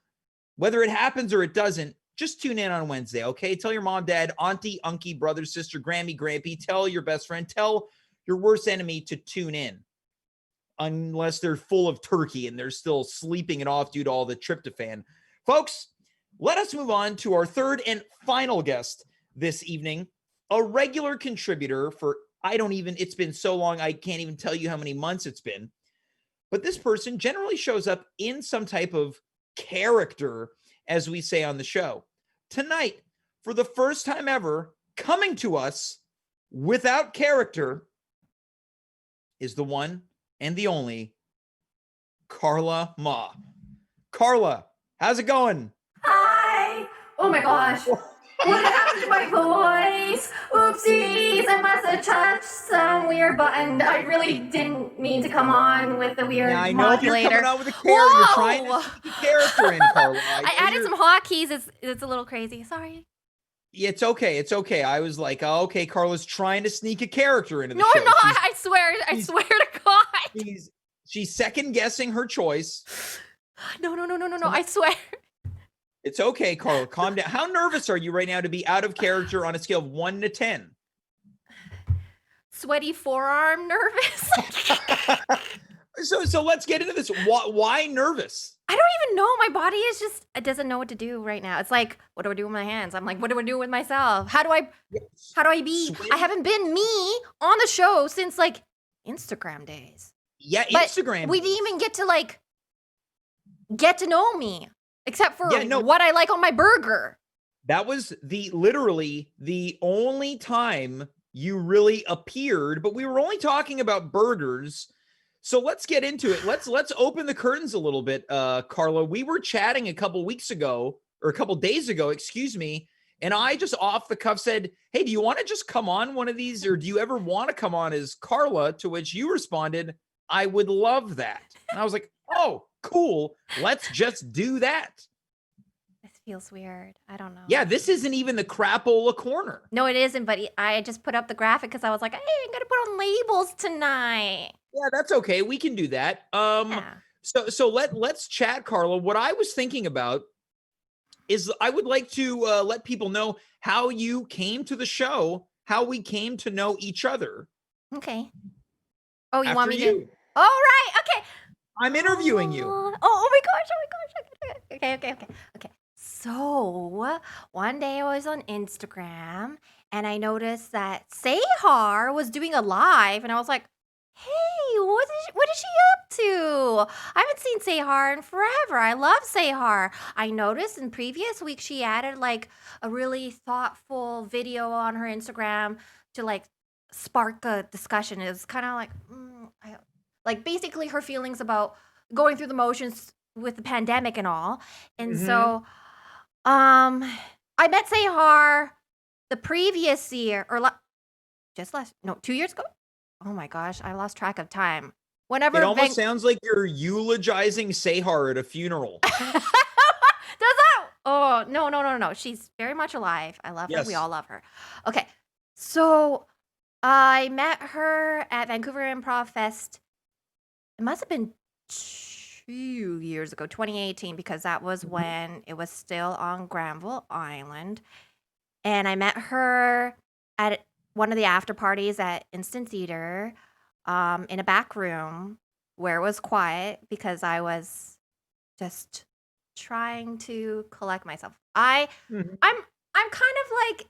whether it happens or it doesn't, just tune in on Wednesday, okay? Tell your mom, dad, auntie, unkie, brother, sister, Grammy, Grampy. Tell your best friend. Tell your worst enemy to tune in. Unless they're full of turkey and they're still sleeping it off due to all the tryptophan. Folks, let us move on to our third and final guest this evening. A regular contributor for, it's been so long, I can't even tell you how many months it's been. But this person generally shows up in some type of character, as we say on the show. Tonight, for the first time ever, coming to us without character is the one and the only Carla Mah. Carla, how's it going? Hi. Oh my gosh. What happened to my voice? Oopsies, I must have touched some weird button. I really didn't mean to come on with the weird I know modulator. You're coming on with a character. You're trying to sneak a character in, Carla. I added some hotkeys. It's a little crazy. Sorry. It's okay. It's okay. I was like, oh, okay, Carla's trying to sneak a character into the no, show. No, I swear to God. She's second guessing her choice. No. I swear. It's okay, Carla. Calm down. How nervous are you right now to be out of character on a scale of 1 to 10? Sweaty forearm nervous. So let's get into this. Why nervous? I don't even know. My body is it doesn't know what to do right now. It's like, what do I do with my hands? I'm like, what do I do with myself? How do I be? Sweaty. I haven't been me on the show since like Instagram days. Yeah, Instagram. We didn't even get to know me. Except for what I like on my burger. That was literally the only time you really appeared, but we were only talking about burgers. So let's get into it. Let's open the curtains a little bit, Carla. We were chatting a couple days ago, excuse me, and I just off the cuff said, hey, do you want to just come on one of these, or do you ever want to come on as Carla? To which you responded, I would love that. And I was like, oh, cool. Let's just do that. This feels weird. I don't know. Yeah, this isn't even the crapola corner. No, it isn't, but I just put up the graphic because I was like, hey, I'm going to put on labels tonight. Yeah, that's okay. We can do that. So let's chat, Carla. What I was thinking about is I would like to let people know how you came to the show, how we came to know each other. Okay. Oh, you After want me to? you. Oh, right. Okay. I'm interviewing you. Oh my gosh. Oh my gosh. Okay. So one day I was on Instagram and I noticed that Sahar was doing a live, and I was like, "Hey, what is she up to?" I haven't seen Sahar in forever. I love Sahar. I noticed in previous weeks she added like a really thoughtful video on her Instagram to like spark a discussion. It was kind of like, like basically her feelings about going through the motions with the pandemic and all. And so, I met Sahar the previous year, or just last, no, 2 years ago. Oh my gosh, I lost track of time. Whenever It almost sounds like you're eulogizing Sahar at a funeral. Does that? Oh, no. She's very much alive. I love her. We Yes. all love her. Okay. So I met her at Vancouver Improv Fest. It must have been 2 years ago, 2018, because that was when it was still on Granville Island. And I met her at one of the after parties at Instant Theater, in a back room where it was quiet because I was just trying to collect myself. I'm kind of like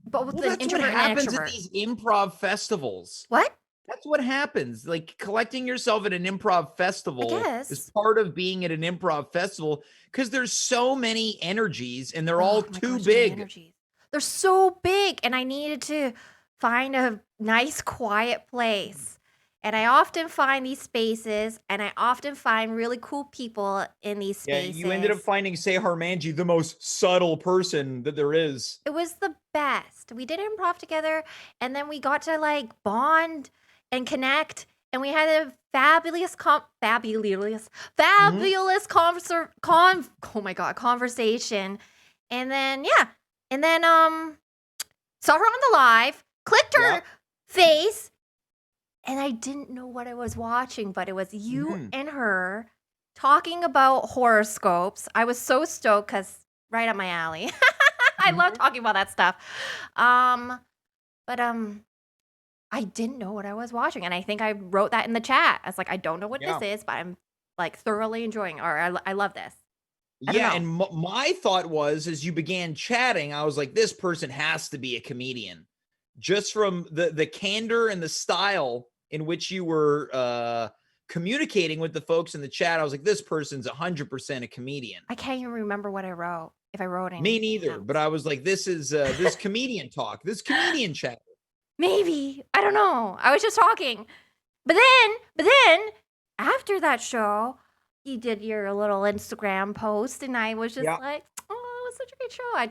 but with Well, an that's what introvert and an happens at extrovert. these improv festivals. What? That's what happens. Like collecting yourself at an improv festival is guess. part of being at an improv festival because there's so many energies and they're all Oh my too gosh, so many big. energies. They're so big, and I needed to find a nice, quiet place. And I often find these spaces, and I often find really cool people in these Yeah, spaces. you ended up finding Sahar Manji, the most subtle person that there is. It was the best. We did improv together, and then we got to like bond and connect, and we had a fabulous conversation. And then saw her on the live, clicked her Yeah. face, and I didn't know what I was watching, but it was you and her talking about horoscopes. I was so stoked because right up my alley. I love talking about that stuff. But I didn't know what I was watching, and I think I wrote that in the chat. I was like, I don't know what Yeah. this is, but I'm like thoroughly enjoying, or I love this. I don't Yeah, know. and my thought was as you began chatting, I was like, this person has to be a comedian. Just from the candor and the style in which you were communicating with the folks in the chat, I was like, this person's 100% a comedian. I can't even remember what I wrote. If I wrote anything. Me neither, but I was like, this is this comedian talk, this comedian chat. Maybe. I don't know. I was just talking. But then after that show, you did your little Instagram post, and I was just like, oh, it was such a great show. I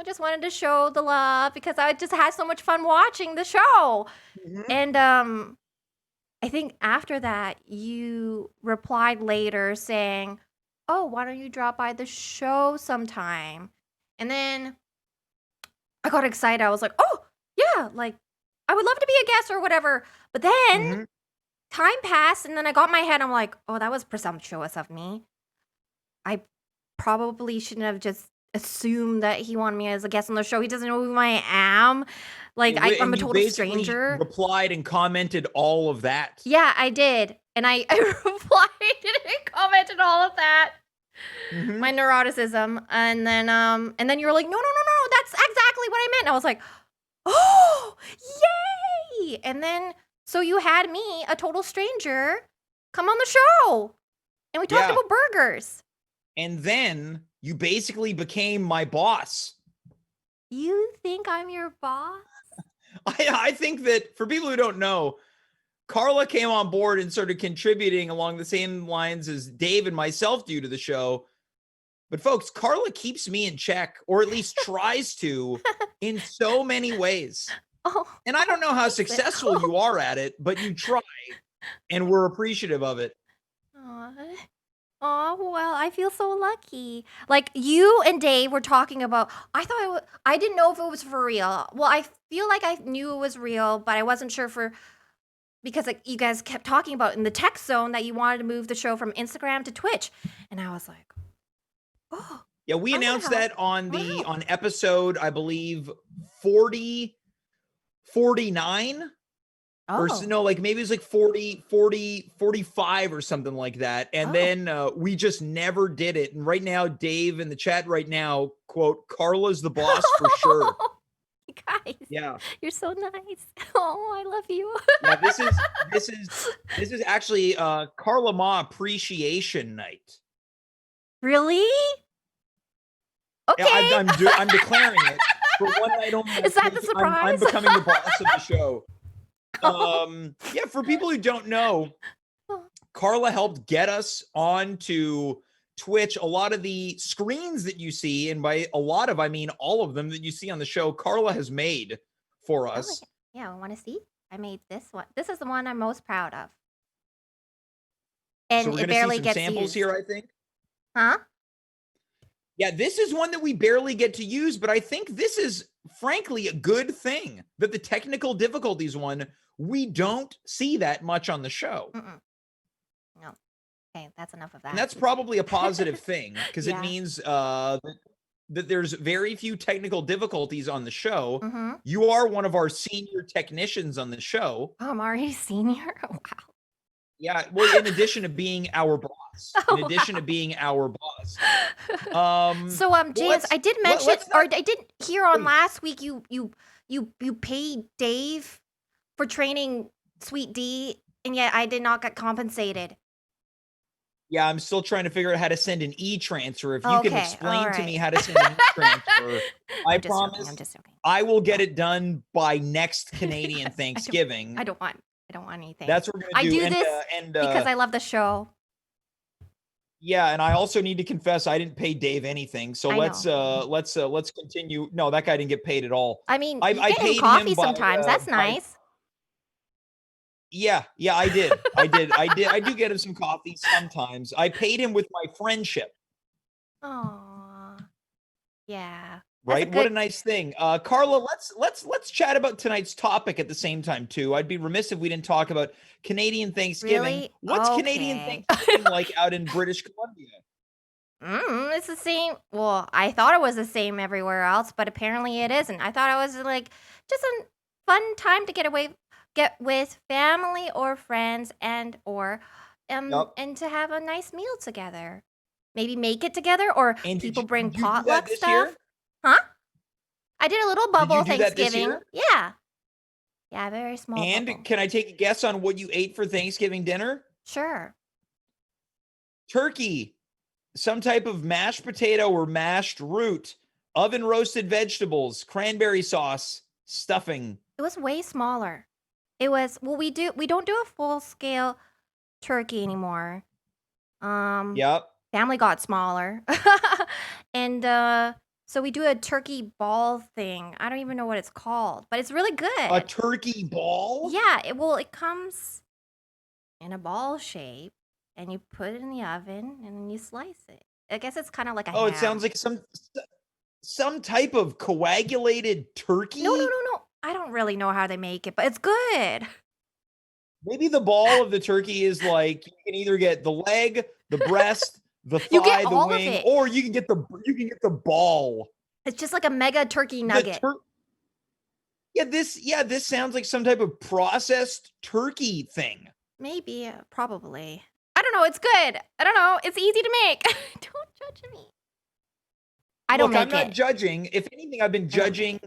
just wanted to show the love because I just had so much fun watching the show. And I think after that, you replied later saying, oh, why don't you drop by the show sometime? And then I got excited. I was like, oh, yeah, like I would love to be a guest or whatever. But then time passed, and then I got my head. I'm like, oh, that was presumptuous of me. I probably shouldn't have just assumed that he wanted me as a guest on the show. He doesn't know who I am. Like I'm a total stranger. Replied and commented all of that. Yeah, I did, and I replied and commented all of that. My neuroticism, and then you were like, no, that's exactly what I meant. And I was like, oh, yay! And then so you had me, a total stranger, come on the show, and we talked about burgers. And then you basically became my boss. You think I'm your boss? I think that for people who don't know, Carla came on board and started contributing along the same lines as Dave and myself do to the show. But folks, Carla keeps me in check, or at least tries to, in so many ways. And I don't know how successful you are at it, but you try, and we're appreciative of it. Oh, well, I feel so lucky. Like you and Dave were talking about, I didn't know if it was for real. Well, I feel like I knew it was real, but I wasn't sure because like you guys kept talking about in the text zone that you wanted to move the show from Instagram to Twitch, and I was like, oh, Yeah, we I'm gonna announced help. that on the Wow. on episode, I believe 49. Or Oh, no, like maybe it was like 45 or something like that. And then we just never did it. And right now, Dave in the chat right now, quote, Carla's the boss for sure. You guys, Yeah. you're so nice. Oh, I love you. Yeah, this is actually Carla Mah appreciation night. Really? Okay. Yeah, I'm declaring it for one night only. Is that the I'm surprise? becoming the boss of the show. Yeah, for people who don't know, Carla helped get us onto Twitch. A lot of the screens that you see, and by a lot of I mean all of them that you see on the show, Carla has made for us. Yeah, I want to see. I made this one. This is the one I'm most proud of. And So we're it gonna barely see some gets samples used. here, I think. Huh? Yeah, this is one that we barely get to use, but I think this is frankly a good thing that the technical difficulties one, we don't see that much on the show. Mm-mm. No. Okay, that's enough of that. And that's probably a positive thing because Yeah. it means that there's very few technical difficulties on the show. Mm-hmm. You are one of our senior technicians on the show. Oh, I'm already senior? Oh, wow. Yeah, well, in addition to being our boss. Oh, In addition to wow. being our boss. So James, I did mention, or I did hear on last week you paid Dave for training Sweet D, and yet I did not get compensated. Yeah, I'm still trying to figure out how to send an e-transfer. If you Okay, can explain to alright. me how to send an e-transfer, I I'm just joking, promise I'm just joking. I will get it done by next Canadian Thanksgiving. I don't want anything. That's what we're I gonna do. do this because I love the show. Yeah, and I also need to confess I didn't pay Dave anything. So I let's continue. No, that guy didn't get paid at all. I mean, I you get paid him coffee him by, sometimes. That's nice. Yeah, I did. I do get him some coffee sometimes. I paid him with my friendship. Aw. Yeah. Right? What a nice thing. Carla, let's chat about tonight's topic at the same time too. I'd be remiss if we didn't talk about Canadian Thanksgiving. Really? What's Canadian Okay. Thanksgiving like out in British Columbia? It's the same. Well, I thought it was the same everywhere else, but apparently it isn't. I thought it was like just a fun time to get with family or friends and to have a nice meal together. Maybe make it together, or And people did bring you do that potluck this stuff. year? Huh? I did a little bubble do that this Thanksgiving. year? Yeah. Yeah, very small And bubble. can I take a guess on what you ate for Thanksgiving dinner? Sure. Turkey, some type of mashed potato or mashed root, oven roasted vegetables, cranberry sauce, stuffing. It was way smaller. It was we don't do a full scale turkey anymore. Yep. Family got smaller. And so we do a turkey ball thing. I don't even know what it's called, but it's really good. A turkey ball? Yeah, it comes in a ball shape and you put it in the oven and then you slice it. I guess it's kind of like a Oh, it ham. sounds like some type of coagulated turkey. No. I don't really know how they make it, but it's good. Maybe the ball of the turkey is like you can either get the leg, the breast, the You get thigh, the all of wing, it. or you can get the ball. It's just like a mega turkey nugget. This sounds like some type of processed turkey thing. Maybe, probably. I don't know. It's good. I don't know. It's easy to make. Don't judge me. I don't Look, make I'm not it. judging. If anything, I've been judging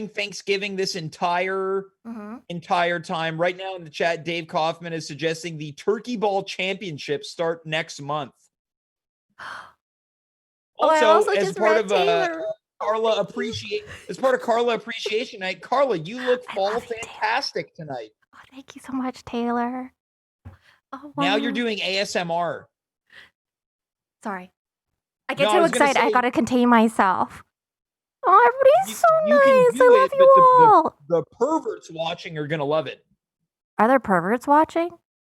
Thanksgiving this entire time. Right now in the chat, Dave Kaufman is suggesting the Turkey Ball Championships start next month. Also, as part of Carla Appreciation Night, Carla, you look fall fantastic tonight. Oh, thank you so much, Taylor. Oh, wow. Now you're doing ASMR. Sorry. I get too excited. I gotta contain myself. Oh, everybody's so you can nice. do I love it, you all. the perverts watching are gonna love it. Are there perverts watching?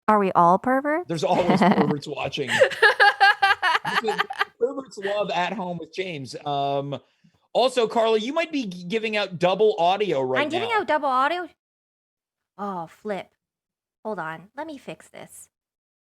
Are we all perverts? There's always perverts watching. Perverts love At Home with James. Also, Carla, you might be giving out double audio right now. I'm giving out double audio? Oh, flip. Hold on. Let me fix this.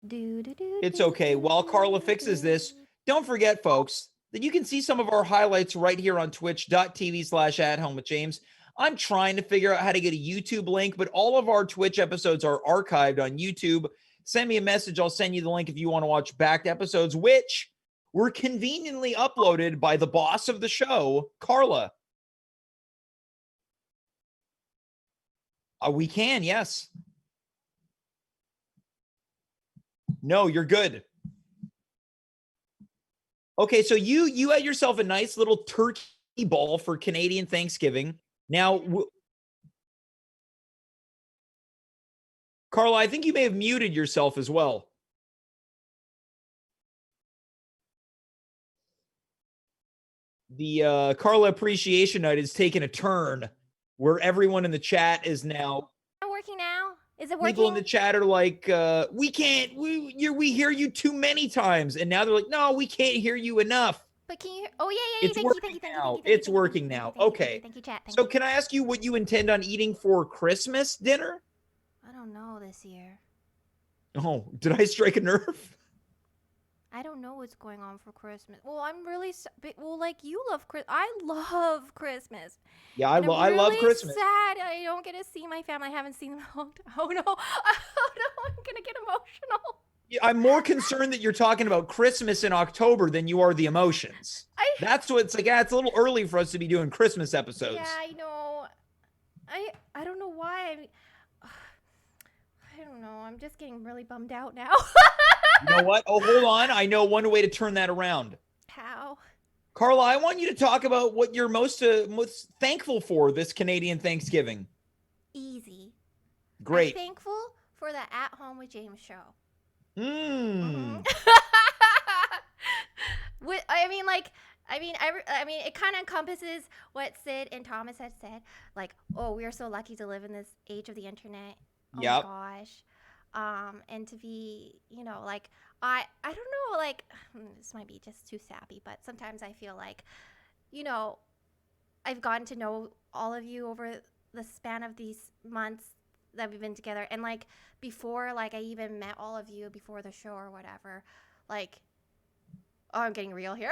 It's okay. While Carla fixes this, don't forget, folks, that you can see some of our highlights right here on twitch.tv/@home with James. I'm trying to figure out how to get a YouTube link, but all of our Twitch episodes are archived on YouTube. Send me a message. I'll send you the link if you want to watch back episodes, which were conveniently uploaded by the boss of the show, Carla. We can, yes. No, you're good. Okay, so you had yourself a nice little turkey ball for Canadian Thanksgiving. Now, Carla, I think you may have muted yourself as well. The Carla Appreciation Night is taking a turn where everyone in the chat is now. Not working now? Is it working? People in the chat are like, we can't, we hear you too many times. And now they're like, no, we can't hear you enough. But can you? Oh, yeah. It's working now. It's working now. Okay. Thank you, chat. So can I ask you what you intend on eating for Christmas dinner? I don't know this year. Oh, did I strike a nerve? I don't know what's going on for Christmas. Well, I'm really like you love Christmas. I love Christmas. Yeah, I love Christmas. Sad I don't get to see my family. I haven't seen them in a long time. Oh no, I'm gonna get emotional. Yeah, I'm more concerned that you're talking about Christmas in October than you are the emotions. That's what it's like. Yeah, it's a little early for us to be doing Christmas episodes. Yeah, I know. I don't know why. I don't know. I'm just getting really bummed out now. You know what? Oh, hold on. I know one way to turn that around. How? Carla, I want you to talk about what you're most thankful for this Canadian Thanksgiving. Easy. Great. I'm thankful for the At Home with James show. Mm. I mean, it kind of encompasses what Syd and Thomas had said. Like, oh, we are so lucky to live in this age of the internet. Oh yep. my gosh. And to be, like, I don't know, like, this might be just too sappy, but sometimes I feel like, I've gotten to know all of you over the span of these months that we've been together. And like before, like I even met all of you before the show or whatever, like, oh, I'm getting real here.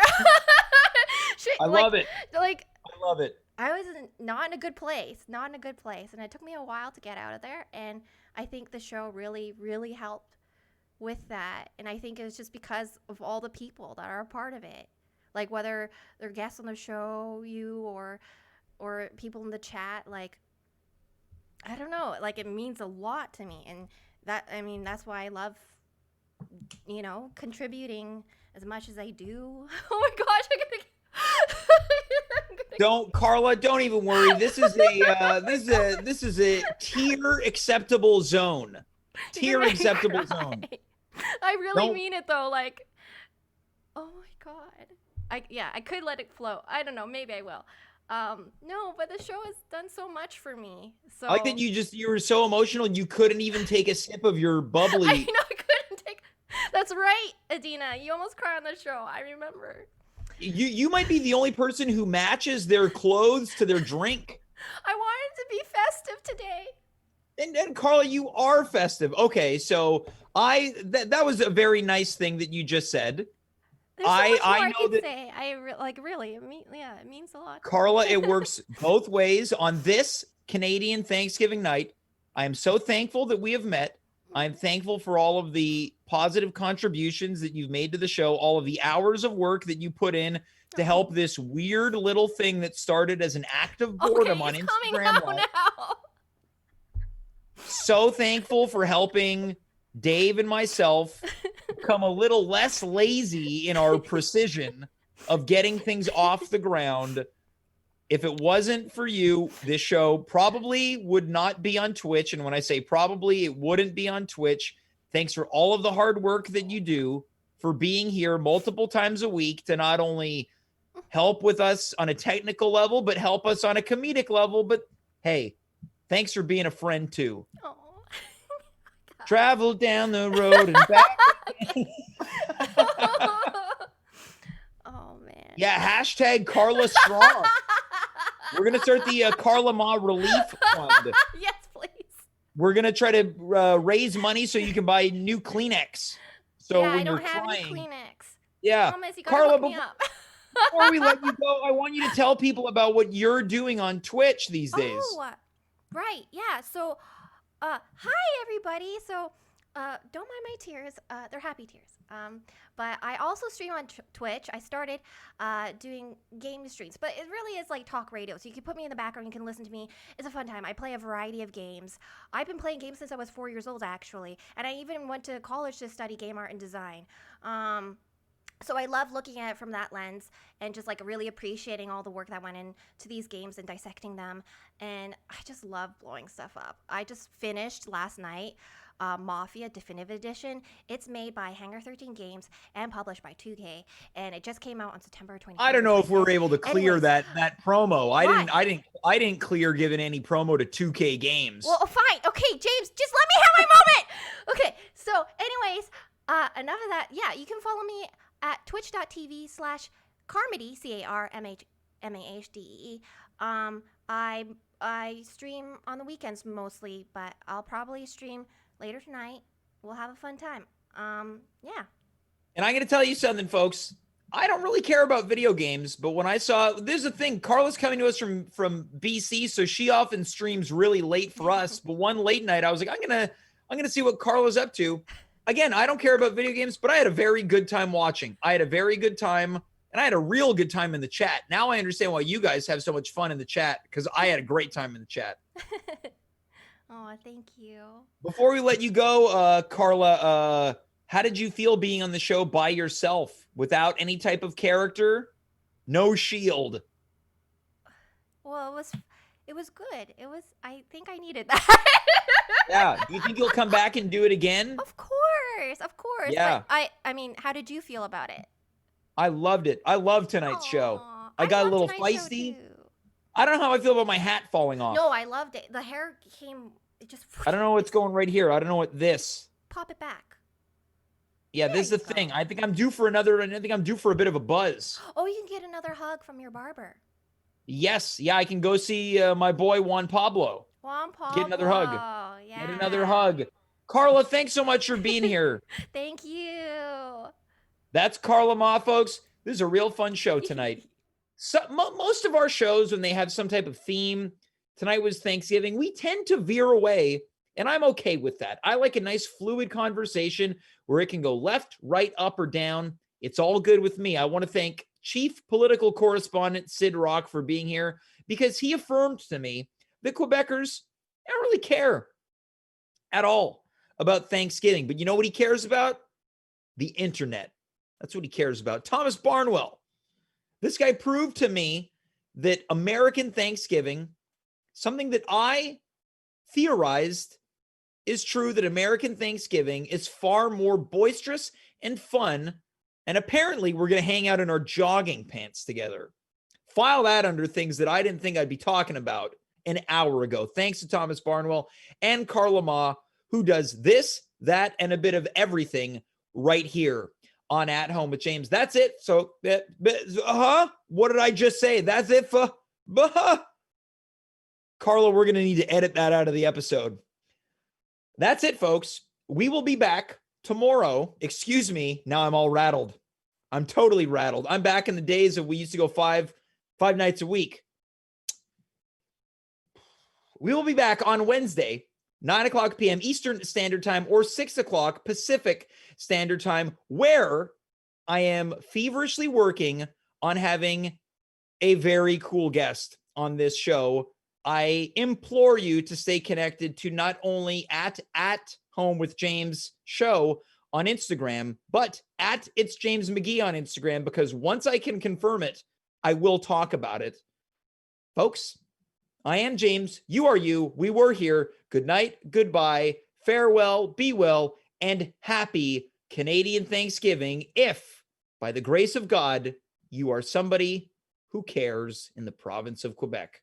I love it. Like, I love it. I was not in a good place. And it took me a while to get out of there. And I think the show really, really helped with that. And I think it was just because of all the people that are a part of it. Like whether they're guests on the show, you or people in the chat, like, I don't know, like it means a lot to me. And that's why I love, contributing as much as I do. Oh my gosh, Carla, don't even worry. This is a tier acceptable zone. Tier acceptable zone. I really mean it though. Like, oh my god. I could let it flow. I don't know. Maybe I will. No, but the show has done so much for me. So I like that you were so emotional you couldn't even take a sip of your bubbly. I know I couldn't take. That's right, Adina. You almost cried on the show. I remember. You might be the only person who matches their clothes to their drink. I wanted to be festive today. And Carla, you are festive. Okay, so that was a very nice thing that you just said. There's so much more I could say. Really, it means a lot. Carla, it works both ways on this Canadian Thanksgiving night. I am so thankful that we have met. I'm thankful for all of the positive contributions that you've made to the show, all of the hours of work that you put in to help this weird little thing that stared as an act of boredom on Instagram Live. So thankful for helping Dave and myself become a little less lazy in our precision of getting things off the ground. If it wasn't for you, this show probably would not be on Twitch. And when I say probably, it wouldn't be on Twitch. Thanks for all of the hard work that you do, for being here multiple times a week to not only help with us on a technical level, but help us on a comedic level. But hey, thanks for being a friend too. Oh. Travel down the road and back. Oh man. Yeah, hashtag Carla Strong. We're gonna start the Carla Mah Relief Fund. Yes, please. We're going to try to raise money so you can buy new Kleenex. So yeah, when I don't you're have crying, any Kleenex. yeah. Thomas, you gotta Carla, hook me up. before we let you go, I want you to tell people about what you're doing on Twitch these days. Oh, right. Yeah. So, hi everybody. So, don't mind my tears. They're happy tears. But I also stream on Twitch. I started doing game streams, but it really is like talk radio. So you can put me in the background. You can listen to me. It's a fun time. I play a variety of games. I've been playing games since I was 4 years old, actually, and I even went to college to study game art and design. So I love looking at it from that lens and just like really appreciating all the work that went into these games and dissecting them. And I just love blowing stuff up. I just finished last night Mafia Definitive Edition. It's made by Hangar 13 Games and published by 2K, and it just came out on September 20th. I don't know if we're able to clear that promo. I didn't clear giving any promo to 2K Games. Well, fine. Okay, James, just let me have my moment. Okay, so anyways, enough of that. Yeah, you can follow me at twitch.tv/Carmody, CarMahdee. I stream on the weekends mostly, but I'll probably stream later tonight. We'll have a fun time. Yeah. And I'm going to tell you something, folks. I don't really care about video games, but when I saw, there's a thing, Carla's coming to us from BC, so she often streams really late for us. But one late night, I was like, I'm gonna see what Carla's up to. Again, I don't care about video games, but I had a very good time watching. I had a very good time, and I had a real good time in the chat. Now I understand why you guys have so much fun in the chat, because I had a great time in the chat. Oh, thank you. Before we let you go, Carla, how did you feel being on the show by yourself, without any type of character, no shield? Well, it was good. I think I needed that. Yeah. Do you think you'll come back and do it again? Of course. Yeah. But I mean, how did you feel about it? I loved it. I loved tonight's show. I got a little feisty. I don't know how I feel about my hat falling off. No, I loved it. The hair came, it just. I don't know what's going right here. I don't know what this. Pop it back. Yeah, this is the thing. I think I'm due for a bit of a buzz. Oh, you can get another hug from your barber. Yes. Yeah, I can go see my boy Juan Pablo. Get another hug. Yeah. Get another hug. Carla, thanks so much for being here. Thank you. That's Carla Mah, folks. This is a real fun show tonight. Most of our shows, when they have some type of theme, tonight was Thanksgiving, we tend to veer away, and I'm okay with that. I like a nice fluid conversation where it can go left, right, up, or down. It's all good with me. I want to thank Chief Political Correspondent Syd Roc for being here, because he affirmed to me that Quebecers don't really care at all about Thanksgiving. But you know what he cares about? The internet. That's what he cares about. Thomas Barnwell. This guy proved to me that American Thanksgiving, something that I theorized is true, that American Thanksgiving is far more boisterous and fun. And apparently we're going to hang out in our jogging pants together. File that under things that I didn't think I'd be talking about an hour ago. Thanks to Thomas Barnwell and Carla Mah, who does this, that, and a bit of everything right here on At Home with James. That's it. So, what did I just say? That's it for, Carla, we're going to need to edit that out of the episode. That's it, folks. We will be back tomorrow. Excuse me. Now I'm all rattled. I'm totally rattled. I'm back in the days of we used to go five nights a week. We will be back on Wednesday, 9:00 p.m. Eastern Standard Time or 6:00 Pacific Standard Time, where I am feverishly working on having a very cool guest on this show. I implore you to stay connected to not only at Home with James show on Instagram, but at It's James McGee on Instagram, because once I can confirm it, I will talk about it. Folks, I am James. You are you. We were here. Good night. Goodbye. Farewell. Be well. And happy Canadian Thanksgiving, if, by the grace of God, you are somebody who cares in the province of Quebec.